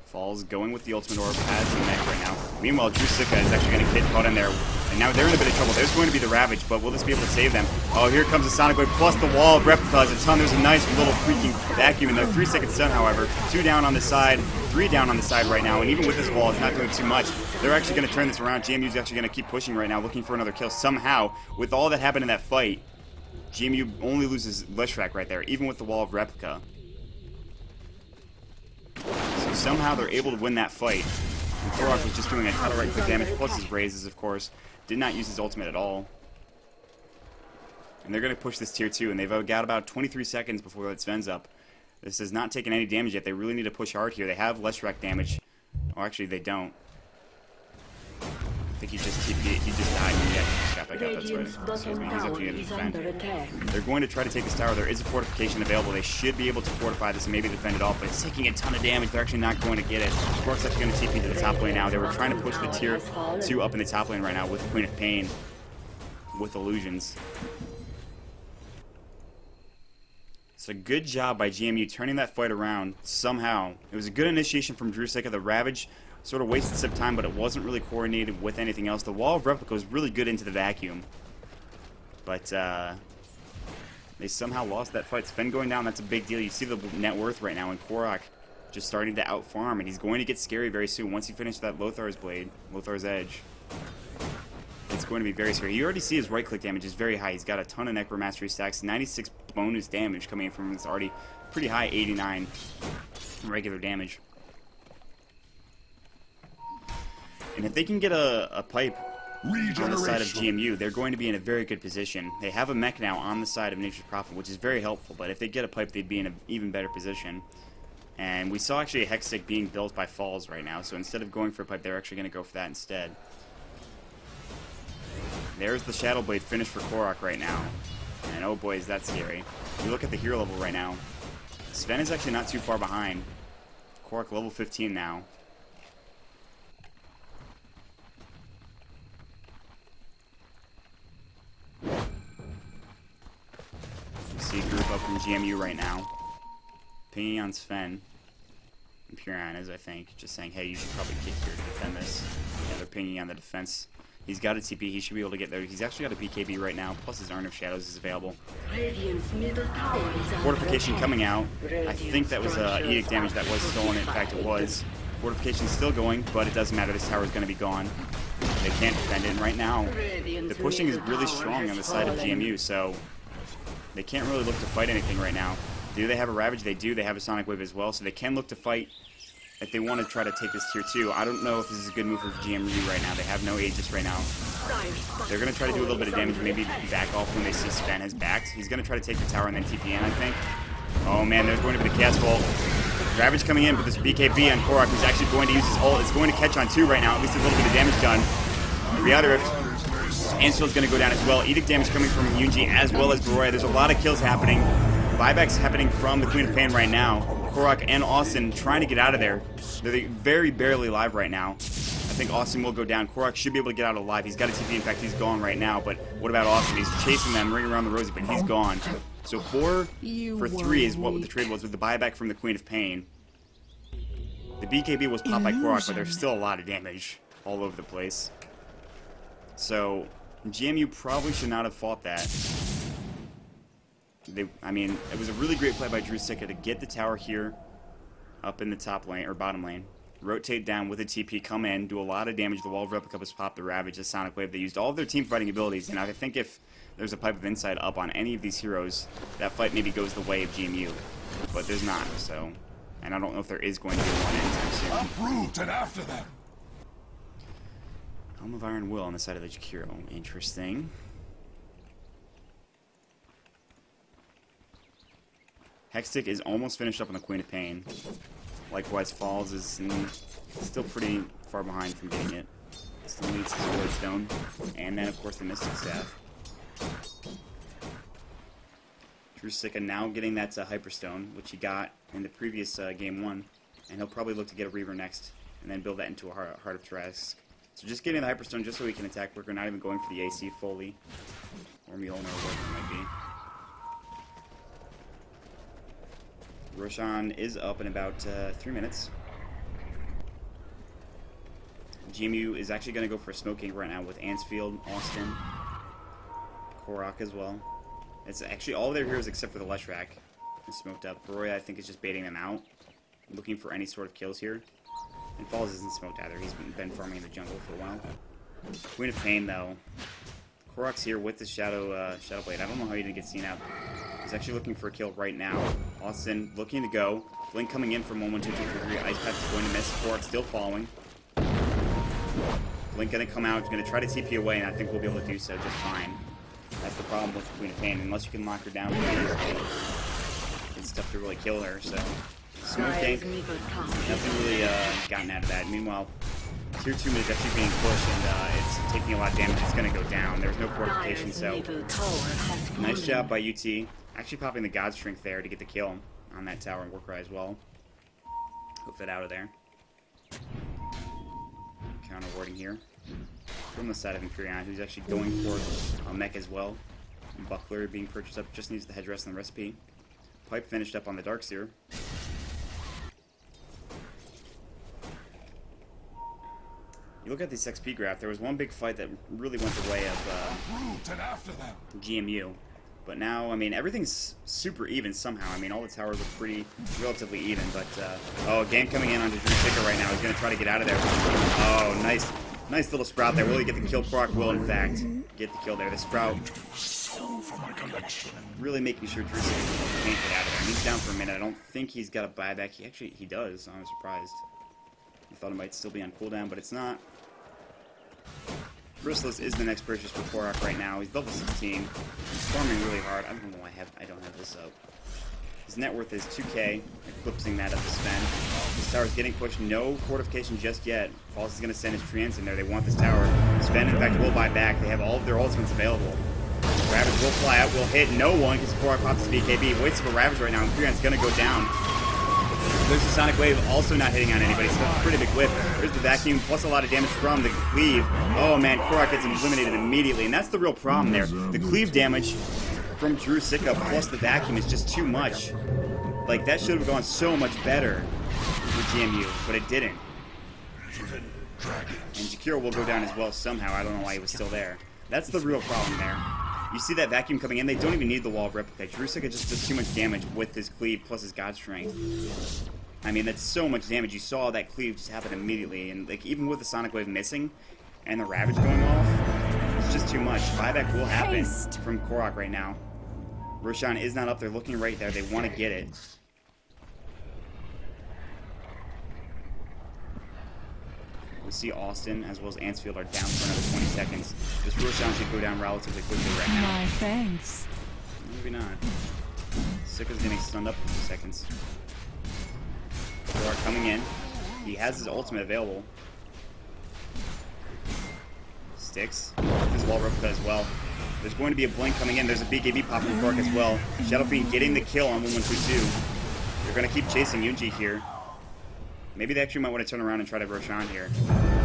Falls going with the Ultimate Orb, has the neck right now. Meanwhile, Drusicka is actually going to get caught in there. And now they're in a bit of trouble. There's going to be the Ravage, but will this be able to save them? Oh, here comes the Sonic Wave plus the Wall of Replicas. A ton. There's a nice little freaking vacuum in there. 3 seconds stun, however. 2 down on the side. 3 down on the side right now. And even with this wall, it's not doing too much. They're actually going to turn this around. GMU's actually going to keep pushing right now, looking for another kill. Somehow, with all that happened in that fight, GMU only loses Leshrac right there, even with the Wall of Replica. So somehow they're able to win that fight. And Korok was just doing a ton of right-click damage, plus his raises, of course. Did not use his ultimate at all. And they're going to push this tier 2, and they've got about 23 seconds before it Sven's up. This has not taken any damage yet. They really need to push hard here. They have less wreck damage. Oh, actually, they don't. I think he just died. And yeah, he just got back up. That's right. Excuse me. He's up here to defend. They're going to try to take this tower. There is a fortification available. They should be able to fortify this and maybe defend it off, but it's taking a ton of damage. They're actually not going to get it. Quark's actually going to TP to the top lane now. They were trying to push the tier 2 up in the top lane right now with Queen of Pain, with illusions. It's a good job by GMU turning that fight around somehow. It was a good initiation from Drusicka. The Ravage sort of wasted some time, but it wasn't really coordinated with anything else. The Wall of Replica was really good into the vacuum. But they somehow lost that fight. Sven going down, that's a big deal. You see the net worth right now, and Korok just starting to outfarm, and he's going to get scary very soon. Once he finishes that Lothar's Blade, Lothar's Edge, it's going to be very scary. You already see his right-click damage is very high. He's got a ton of Necromastery stacks, 96 bonus damage coming in from his already pretty high 89 regular damage. And if they can get a pipe on the side of GMU, they're going to be in a very good position. They have a mech now on the side of Nature's Prophet, which is very helpful, but if they get a pipe, they'd be in an even better position. And we saw actually a Hex Stick being built by Falls right now, so instead of going for a pipe, they're actually going to go for that instead. There's the Shadow Blade finish for Korok right now. And oh boy, is that scary. You look at the hero level right now. Sven is actually not too far behind. Korok level 15 now. You see a group up from GMU right now. Pinging on Sven. And Puron is, I think, just saying, hey, you should probably get here to defend this. Yeah, they're pinging on the defense. He's got a TP. He should be able to get there. He's actually got a BKB right now, plus his Urn of Shadows is available. Fortification coming out. I think that was Edict damage that was stolen. In fact, it was. Fortification's still going, but it doesn't matter. This tower is going to be gone. They can't defend it. And right now, the pushing is really strong on the side of GMU, so they can't really look to fight anything right now. Do they have a Ravage? They do. They have a Sonic Wave as well, so they can look to fight if they want to try to take this tier 2. I don't know if this is a good move for GMU right now. They have no Aegis right now. They're going to try to do a little bit of damage, maybe back off when they see Sven has backed. He's going to try to take the tower and then TP in, I think. Oh man, there's going to be the Chaos Bolt. Ravage coming in, but this BKB on Korok, who's actually going to use his ult. It's going to catch on 2 right now. At least a little bit of damage done. Reality Rift. Ansel's going to go down as well. Edict damage coming from Yunji as well as Baroya. There's a lot of kills happening. Buybacks happening from the Queen of Pain right now. Korok and Austin trying to get out of there. They're very barely alive right now. I think Austin will go down. Korok should be able to get out alive. He's got a TP. In fact, he's gone right now. But what about Austin? He's chasing them, ringing around the rosy, but he's gone. So 4 for 3 is what the trade was with the buyback from the Queen of Pain. The BKB was popped by Korok, but there's still a lot of damage all over the place. So GMU probably should not have fought that. I mean, it was a really great play by Drusicka to get the tower here up in the top lane, or bottom lane. Rotate down with a TP, come in, do a lot of damage. The Wall of Replica was popped, the Ravage, the Sonic Wave. They used all of their team fighting abilities, and I think if there's a Pipe of Insight up on any of these heroes, that fight maybe goes the way of GMU. But there's not, so... And I don't know if there is going to be one anytime soon. Uproot and after them! Helm of Iron Will on the side of the Jakiro. Interesting. Hextick is almost finished up on the Queen of Pain. Likewise, Falls is still pretty far behind from getting it. Still needs his Wardstone. And then, of course, the Mystic Staff. Drusicka now getting that Hyperstone, which he got in the previous Game 1. And he'll probably look to get a Reaver next, and then build that into a Heart of Trask. So just getting the Hyperstone just so he can attack Worker, not even going for the AC fully. Or Mjolnir, or whatever it might be. Roshan is up in about 3 minutes. GMU is actually going to go for a smoking right now with Ansfield, Austin, Korok as well. It's actually all of their heroes except for the Leshrac is smoked up. Baroya, I think, is just baiting them out, looking for any sort of kills here. And Falls isn't smoked either. He's been farming in the jungle for a while. Queen of Pain, though. Korok's here with the Shadow Blade. I don't know how he didn't get seen out. He's actually looking for a kill right now. Austin looking to go. Blink coming in from 1, 1, 2, 2, 3, 3. Ice Path is going to miss. Korok still following. Blink gonna come out, gonna try to TP away, and I think we'll be able to do so just fine. That's the problem with Queen of Pain. Unless you can lock her down really easily, it's tough to really kill her, so... Smoke tank, nothing really gotten out of that. Meanwhile, tier 2 mid is actually being pushed, and it's taking a lot of damage. It's gonna go down. There's no fortification, so... Nice job by UT. Actually popping the God Strength there to get the kill on that tower and Warcry as well. Hoof it out of there. Counter warding here. From the side of Imperion, who's actually going for a mech as well. Buckler being purchased up, just needs the headdress and the recipe. Pipe finished up on the Darkseer. You look at this XP graph, there was one big fight that really went the way of GMU. But now, I mean, everything's super even somehow. I mean, all the towers are pretty relatively even, but, oh, game coming in onto Drusicka right now. He's going to try to get out of there. Oh, nice little Sprout there. Will he get the kill? Proc will, in fact, get the kill there. The Sprout really making sure Drusicka can't get out of there. He's down for a minute. I don't think he's got a buyback. He does. I'm surprised. I thought it might still be on cooldown, but it's not. Bristless is the next purchase for Korok right now. He's level 16. He's farming really hard. I don't know why I don't have this up. His net worth is 2k, eclipsing that of the spend. This tower's getting pushed. No fortification just yet. Falls is going to send his treants in there. They want this tower. Sven, in fact, will buy back. They have all of their ultimates available. Ravage will fly out, will hit no one because Korok pops his BKB. Waits for Ravage right now, and Imperium's going to go down. There's the Sonic Wave also not hitting on anybody, so that's a pretty big whip. There's the Vacuum, plus a lot of damage from the Cleave. Oh man, Korok gets eliminated immediately, and that's the real problem there. The Cleave damage from Drusicka plus the Vacuum is just too much. Like, that should have gone so much better for GMU, but it didn't. And Jakiro will go down as well somehow. I don't know why he was still there. That's the real problem there. You see that Vacuum coming in, they don't even need the Wall of Replica. Drusicka just does too much damage with his Cleave plus his God Strength. I mean, that's so much damage. You saw that Cleave just happen immediately, and like even with the Sonic Wave missing and the Ravage going off, it's just too much. Buyback will happen from Korok right now. Roshan is not up there, looking right there. They want to get it. We see Austin as well as Ansfield are down for another 20 seconds. This Roshan should go down relatively quickly right now. My thanks. Maybe not. Sika's getting stunned up in 2 seconds. Korok coming in. He has his ultimate available. Sticks. His wall replica as well. There's going to be a blink coming in. There's a BKB pop from Korok as well. Shadow Fiend getting the kill on 1122. They're going to keep chasing Yunji here. Maybe they actually might want to turn around and try to Roshan here.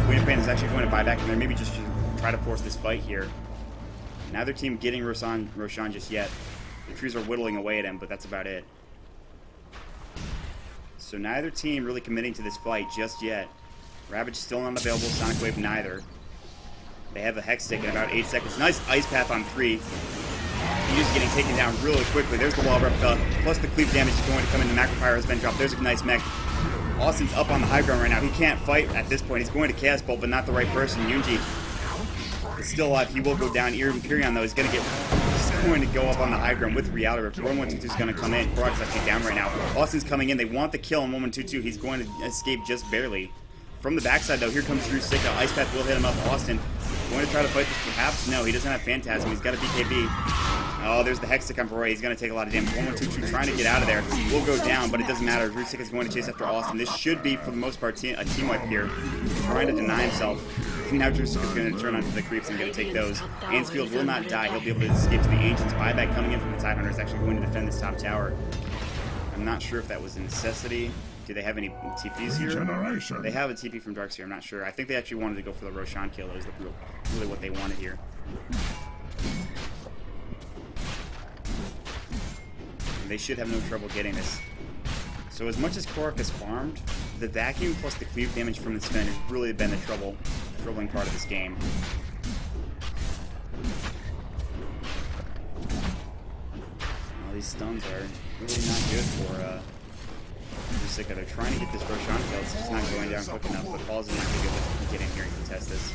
Queen of Pain is actually going to buy back in there. Maybe just try to force this fight here. Neither team getting Roshan just yet. The trees are whittling away at him, but that's about it. So neither team really committing to this fight just yet. Ravage still not available. Sonic Wave neither. They have a Hex Stick in about 8 seconds. Nice Ice Path on 3. He's just getting taken down really quickly. There's the Wall Replica. Plus the Cleave damage is going to come in. The Macro Pyro has been dropped. There's a nice mech. Austin's up on the high ground right now. He can't fight at this point. He's going to Chaos Bolt, but not the right person. Yunji is still alive. He will go down. Imperion, though, is going to go up on the high ground with Reality Rift. 1122 is going to come in. Korok's actually down right now. Austin's coming in. They want the kill on 1122. He's going to escape just barely. From the backside, though, here comes Drusicka. Ice Path will hit him up. Austin going to try to fight this, perhaps? No, he doesn't have Phantasm. He's got a BKB. Oh, there's the Hextech on Roy. He's going to take a lot of damage. 1122 trying to get out of there. Will go down, but it doesn't matter. Drusicka is going to chase after Austin. This should be, for the most part, a team wipe here. Trying to deny himself. Now Drusicka is going to turn onto the creeps and going to take those. Ansfield will not die. He'll be able to escape to the Ancients. Buyback coming in from the Tidehunter is actually going to defend this top tower. I'm not sure if that was a necessity. Do they have any TPs here? They have a TP from Darkseer, I'm not sure. I think they actually wanted to go for the Roshan kill. That was really what they wanted here. And they should have no trouble getting this. So as much as Korok has farmed, the Vacuum plus the Cleave damage from the Sven has really been the troubling part of this game. Well, these stuns are really not good for Drusicka. They're trying to get this Roshan kill. It's just not going down quick enough, but Paul's going to be able to get in here and contest this.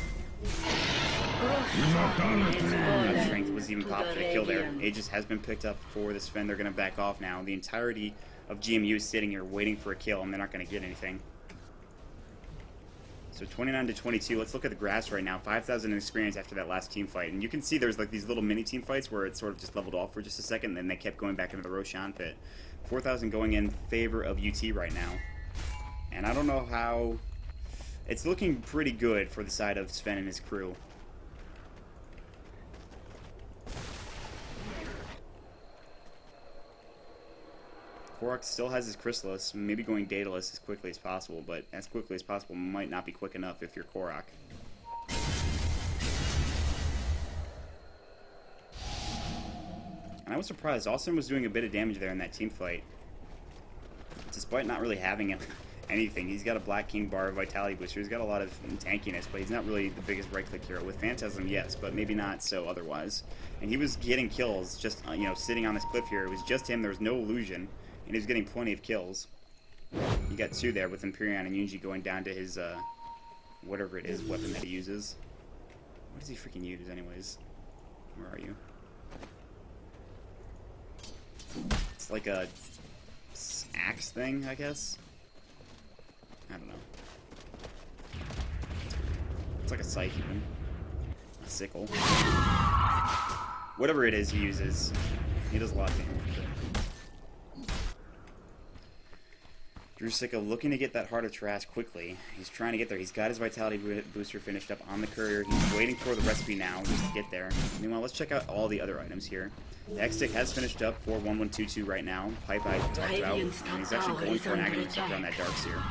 Strength was even popped for the kill there. Aegis has been picked up for the Sven. They're going to back off now. The entirety of GMU is sitting here waiting for a kill, and they're not going to get anything. So 29 to 22. Let's look at the graphs right now. 5,000 in experience after that last team fight. And you can see there's like these little mini team fights where it sort of just leveled off for just a second, and then they kept going back into the Roshan pit. 4,000 going in favor of UT right now. And I don't know how... It's looking pretty good for the side of Sven and his crew. Korok still has his Chrysalis, maybe going Daedalus as quickly as possible, but as quickly as possible might not be quick enough if you're Korok. And I was surprised. Austin was doing a bit of damage there in that team fight, despite not really having anything. He's got a Black King bar, Vitality Booster. He's got a lot of tankiness, but he's not really the biggest right-click hero. With Phantasm, yes, but maybe not so otherwise. And he was getting kills just, you know, sitting on this cliff here. It was just him. There was no illusion. And he was getting plenty of kills. He got 2 there with Empyrean and Yunji going down to his, whatever it is, weapon that he uses. What does he freaking use, anyways? Where are you? It's like a axe thing, I guess? I don't know. It's like a scythe, even. A sickle. Whatever it is he uses, he does a lot of damage with it. Drusicka looking to get that Heart of Trash quickly. He's trying to get there. He's got his Vitality Booster finished up on the Courier. He's waiting for the recipe now just to get there. Meanwhile, let's check out all the other items here. The X-Stick has finished up for 1122 right now. Pipe I talked about, and he's actually going for an Agony Receptor on that Darkseer.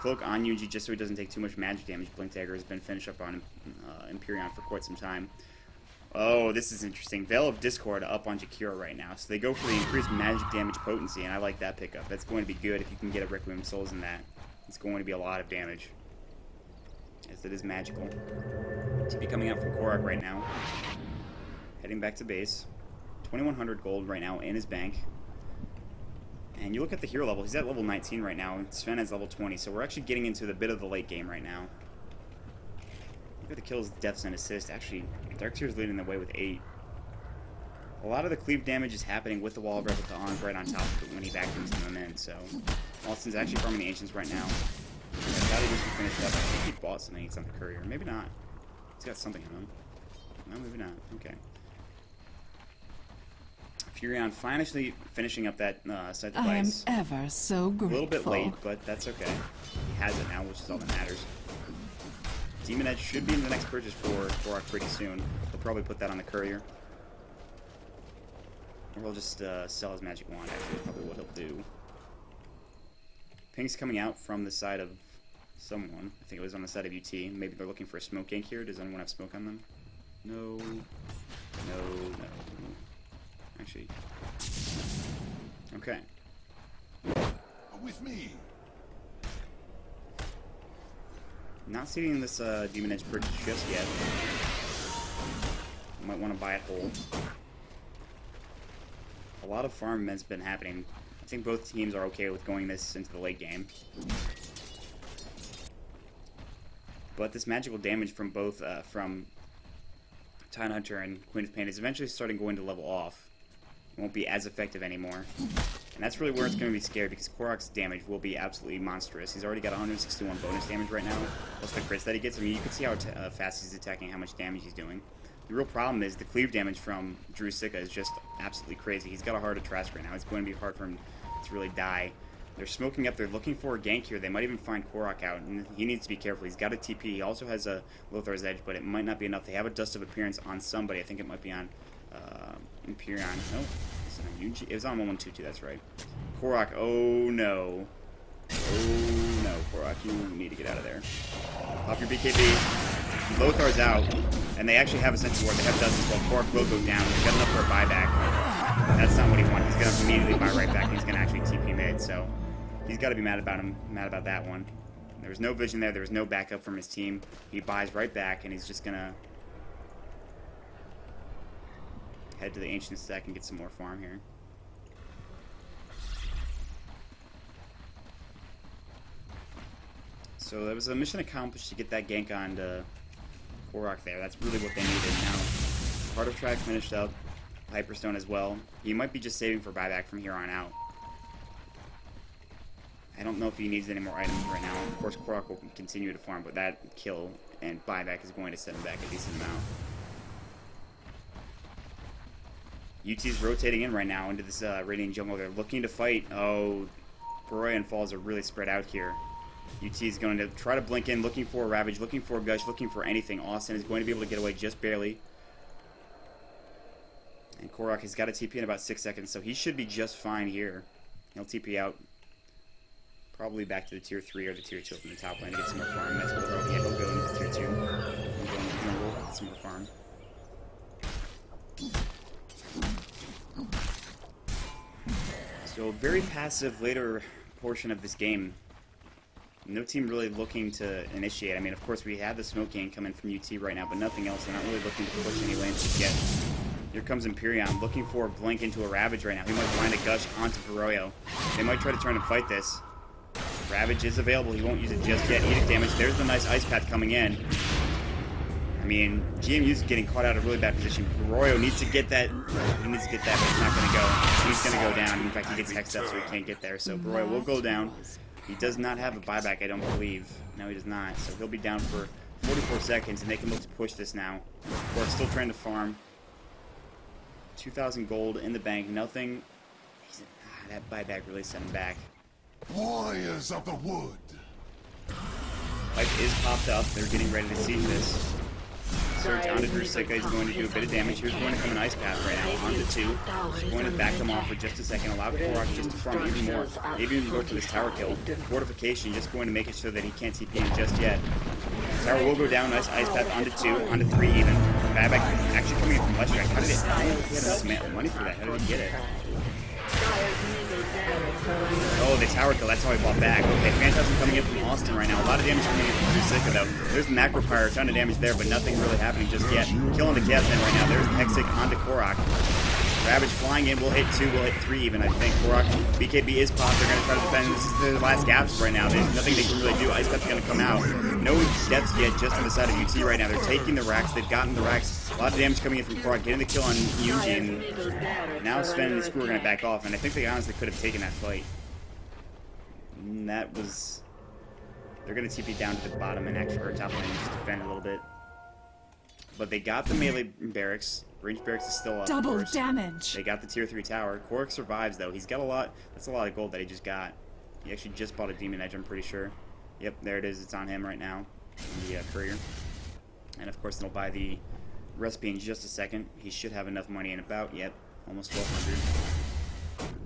Cloak on Yuji just so he doesn't take too much magic damage. Blink Dagger has been finished up on Empyrean for quite some time. Oh, this is interesting. Veil of Discord up on Jakira right now. So they go for the increased magic damage potency, and I like that pickup. That's going to be good if you can get a Requiem Souls in that. It's going to be a lot of damage, as it is magical. TP coming out from Korok right now. Heading back to base. 2,100 gold right now in his bank. And you look at the hero level, he's at level 19 right now, and Sven is level 20, so we're actually getting into the bit of the late game right now. Look at the kills, deaths, and assists. Actually, Darkseer's leading the way with 8. A lot of the cleave damage is happening with the Wall of Replica on right on top of it when he vacuums them in, so Austin's actually farming the Ancients right now. I thought he was finished up. I think he bought something. He's on the Courier. Maybe not. He's got something on him. No, maybe not. Okay. Furion finally finishing up that set device. I am ever so grateful. A little bit late, but that's okay. He has it now, which is all that matters. Demon Edge should be in the next purchase for Korok pretty soon. He'll probably put that on the Courier. Or he'll just sell his Magic Wand, actually, is probably what he'll do. Ping's coming out from the side of someone. I think it was on the side of UT. Maybe they're looking for a smoke gank here. Does anyone have smoke on them? No. No, no. Actually. Okay. With me. Not seeing this Demon Edge purchase just yet. Might want to buy it whole. A lot of farm has been happening. I think both teams are okay with going this into the late game. But this magical damage from both, from Time Hunter and Queen of Pain is eventually starting going to level off. It won't be as effective anymore. And that's really where it's going to be scary, because Korok's damage will be absolutely monstrous. He's already got 161 bonus damage right now, plus the crits that he gets. I mean, you can see how fast he's attacking, how much damage he's doing. The real problem is the cleave damage from Drusicka is just absolutely crazy. He's got a Heart of Trash right now. It's going to be hard for him to really die. They're smoking up. They're looking for a gank here. They might even find Korok out, and he needs to be careful. He's got a TP. He also has a Lothar's Edge, but it might not be enough. They have a Dust of Appearance on somebody. I think it might be on Empyrean. No. It was on 1122, that's right. Korok, oh no. Oh no, Korok, you need to get out of there. Pop your BKB. Lothar's out, and they actually have a Sense of Ward. They have Dust as well. Korok will go down. He's got enough for a buyback. That's not what he wanted. He's going to immediately buy right back. He's going to actually TP mid, so he's got to be mad about that one. There was no vision there. There was no backup from his team. He buys right back, and he's just going to head to the Ancient Stack and get some more farm here. So that was a mission accomplished to get that gank on to Korok there. That's really what they needed. Now, Heart of Track finished up. Hyperstone as well. He might be just saving for buyback from here on out. I don't know if he needs any more items right now. Of course, Korok will continue to farm, but that kill and buyback is going to set him back a decent amount. UT's rotating in right now into this Radiant jungle. They're looking to fight. Oh, Baroya and Falls are really spread out here. UT is going to try to blink in, looking for a Ravage, looking for a Gush, looking for anything. Austin is going to be able to get away just barely. And Korok has got a TP in about 6 seconds, so he should be just fine here. He'll TP out. Probably back to the tier 3 or the tier 2 from the top lane to get some more farm. That's what he'll go into tier 2. He'll go into the jungle, get some more farm. So very passive later portion of this game. No team really looking to initiate. I mean, of course, we have the smoke gang coming from UT right now, but nothing else. They're not really looking to push any lanes just yet. Here comes Empyrean, looking for a blink into a Ravage right now. He might find a Gush onto Baroyo. They might try to turn and fight this. Ravage is available. He won't use it just yet. Edict damage. There's the nice Ice Path coming in. I mean, GMU's getting caught out of a really bad position. Baroyo needs to get that. He needs to get that, but it's not going to go. He's going to go down. In fact, he gets hexed up, so he can't get there. So Baroyo will go down. He does not have a buyback, I don't believe. No, he does not. So he'll be down for 44 seconds, and they can look to push this now. We're still trying to farm. 2,000 gold in the bank. Nothing. That buyback really sent him back. Warriors of the wood. Life is popped up. They're getting ready to siege this. Surge onto Drusilla is going to do a bit of damage. Here's going to come an Ice Path right now. Onto 2. He's going to back them off for just a second. Allow Korok just to farm even more. Maybe even go for this tower kill. Fortification just going to make it so that he can't TP in just yet. Tower will go down. Nice Ice Path onto 2. Onto 3 even. Buyback actually coming in from Left Track. How did it? I don't know if he had enough money for that. How did he get it? Oh, the tower kill, that's how he bought back. Okay, Phantasm coming in from Austin right now. A lot of damage coming in from Drusilla though. There's the Macro Pyre, a ton of damage there, but nothing really happening just yet. Killing the Chaos Man right now. There's the Hexic onto Korok. Ravage flying in, we'll hit 2, we'll hit 3 even, I think. Korok, BKB is popped, they're going to try to defend. This is the last gaps right now. There's nothing they can really do. Ice Path's going to come out. No deaths yet, just on the side of UT right now. They're taking the racks, they've gotten the racks. A lot of damage coming in from Korok, getting the kill on Yunji, and now Sven and the Screw are going to back off, and I think they honestly could have taken that fight. And that was... They're going to TP down to the bottom and actually, or top lane, just defend a little bit. But they got the melee barracks. Range barracks is still up. Double damage. They got the tier 3 tower. Korok survives though. He's got a lot. That's a lot of gold that he just got. He actually just bought a Demon Edge, I'm pretty sure. Yep, there it is. It's on him right now. The courier. And of course, he'll buy the recipe in just a second. He should have enough money in about, yep, almost 1,200.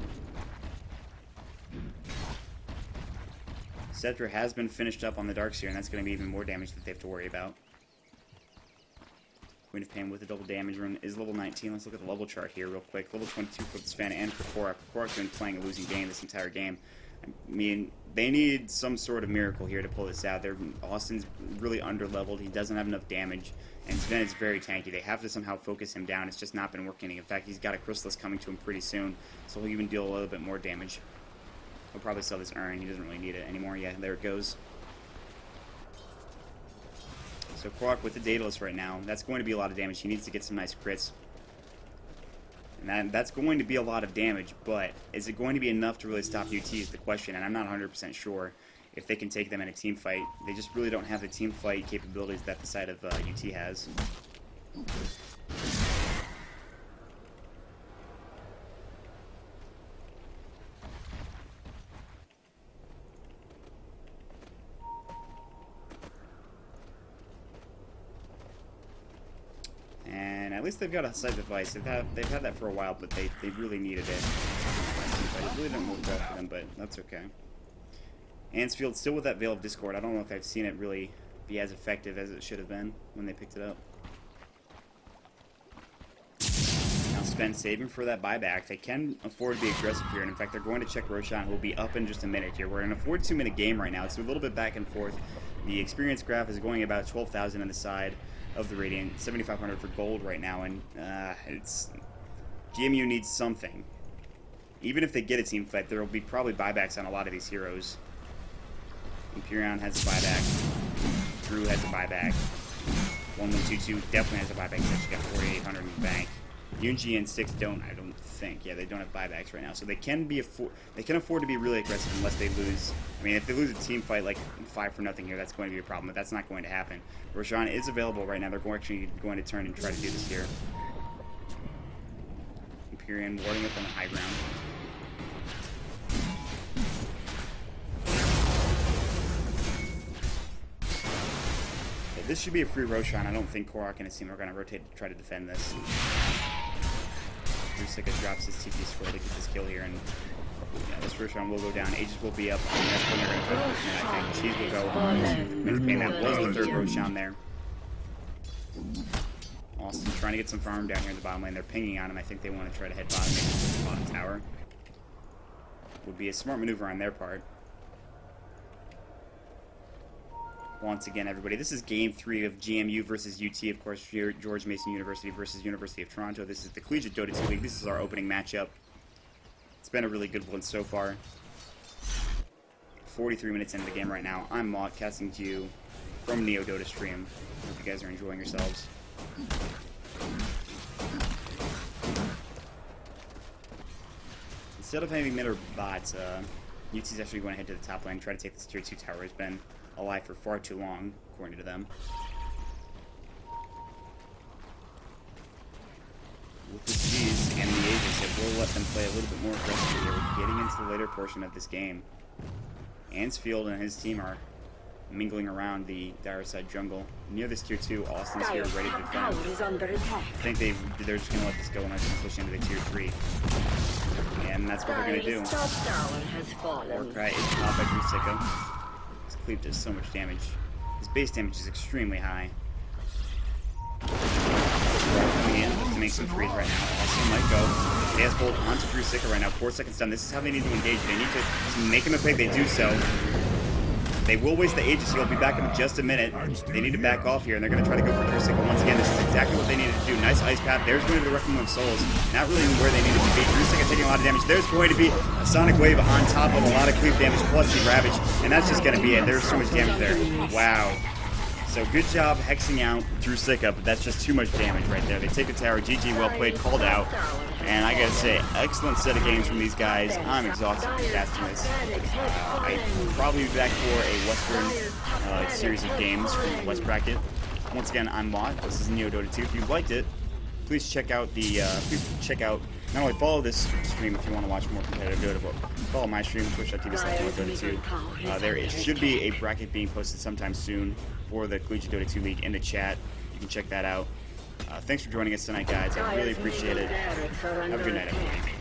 Scepter has been finished up on the Darkseer, and that's going to be even more damage that they have to worry about. Queen of Pain with a double damage rune is level 19. Let's look at the level chart here real quick. Level 22 for Sven and for Korok. Korok's been playing a losing game this entire game. I mean, they need some sort of miracle here to pull this out. Austin's really under-leveled. He doesn't have enough damage. And Sven is very tanky. They have to somehow focus him down. It's just not been working. In fact, he's got a Chrysalis coming to him pretty soon, so he'll even deal a little bit more damage. He'll probably sell this urn. He doesn't really need it anymore. Yeah, there it goes. So Korok with the Daedalus right now, that's going to be a lot of damage. He needs to get some nice crits. And that's going to be a lot of damage, but is it going to be enough to really stop UT is the question, and I'm not 100% sure if they can take them in a team fight. They just really don't have the team fight capabilities that the side of UT has. And at least they've got a side device. They've had that for a while, but they really needed it. But it really didn't work well for them, but that's okay. Ansfield still with that Veil of Discord. I don't know if I've seen it really be as effective as it should have been when they picked it up. Now Sven saving for that buyback. They can afford to be aggressive here, and in fact they're going to check Roshan, who will be up in just a minute here. We're in a 42-minute game right now. It's a little bit back and forth. The experience graph is going about 12,000 on the side of the Radiant, 7,500 for gold right now, and it's GMU needs something. Even if they get a team fight, there will be probably buybacks on a lot of these heroes. Empyrean has a buyback. Drew has a buyback. 1122 definitely has a buyback. He's actually got 4,800 in the bank. Yunji and 6 don't, I don't think. think. Yeah, they don't have buybacks right now, so they can afford to be really aggressive unless they lose. I mean, if they lose a team fight like 5-0 here, that's going to be a problem, but that's not going to happen. Roshan is available right now. They're actually going to turn and try to do this here. Empyrean warding up on the high ground. This should be a free Roshan. I don't think Korok and his team are going to rotate to try to defend this. Rusika drops his TP scroll to get this kill here, and yeah, this Roshan will go down. Aegis will be up. And that's when they're going to try to push in, I think. Cheese will go on to mid pain. That was the third Roshan there. Austin trying to get some farm down here in the bottom lane. They're pinging on him. I think they want to try to head bottom, maybe to the bottom tower. Would be a smart maneuver on their part. Once again, everybody, this is Game 3 of GMU versus UT, of course, George Mason University versus University of Toronto. This is the Collegiate Dota 2 League. This is our opening matchup. It's been a really good one so far. 43 minutes into the game right now. I'm Maut, casting to you from NEODota stream. Hope you guys are enjoying yourselves. Instead of having mid or bots, UT's actually going to head to the top lane and try to take this tier 2 tower. It's been alive for far too long, according to them. With the G's and the Aegis, it will let them play a little bit more aggressively here. We're getting into the later portion of this game. Ansfield and his team are mingling around the dire side jungle. Near this tier 2, Austin's here ready to defend. I think they're just going to let this go and they're going to push into the tier 3. And that's what they're going to do. Warcry is top by Rusika. This Cleave does so much damage. His base damage is extremely high. Coming in to make some trees right now. Austin might go. Chaos Bolt onto Rusika right now. 4 seconds done. This is how they need to engage. They need to make him a pig. They do so. They will waste the Aegis. He'll be back in just a minute. They need to back off here, and they're going to try to go for Rusika once again. This is exactly what they needed to do. Nice ice path. There's going to be the Requiem of Souls. Not really where they needed to be. Rusika taking a lot of damage. There's going to be a Sonic Wave on top of a lot of Cleave damage, plus the Ravage, and that's just going to be it. There's so much damage there. Wow. So good job hexing out Rusika, but that's just too much damage right there. They take the tower. GG, well played, called out. And I gotta say, excellent set of games from these guys. I'm exhausted from casting this. I'll probably be back for a Western series of games from the West bracket. Once again, I'm Maut. This is NEODota 2. If you liked it, please check out not only follow this stream if you want to watch more competitive Dota, but follow my stream, twitch.tv/NEODota 2. There should be a bracket being posted sometime soon for the Collegiate Dota 2 League in the chat. You can check that out. Thanks for joining us tonight, guys. I really appreciate it. Have a good night, everybody.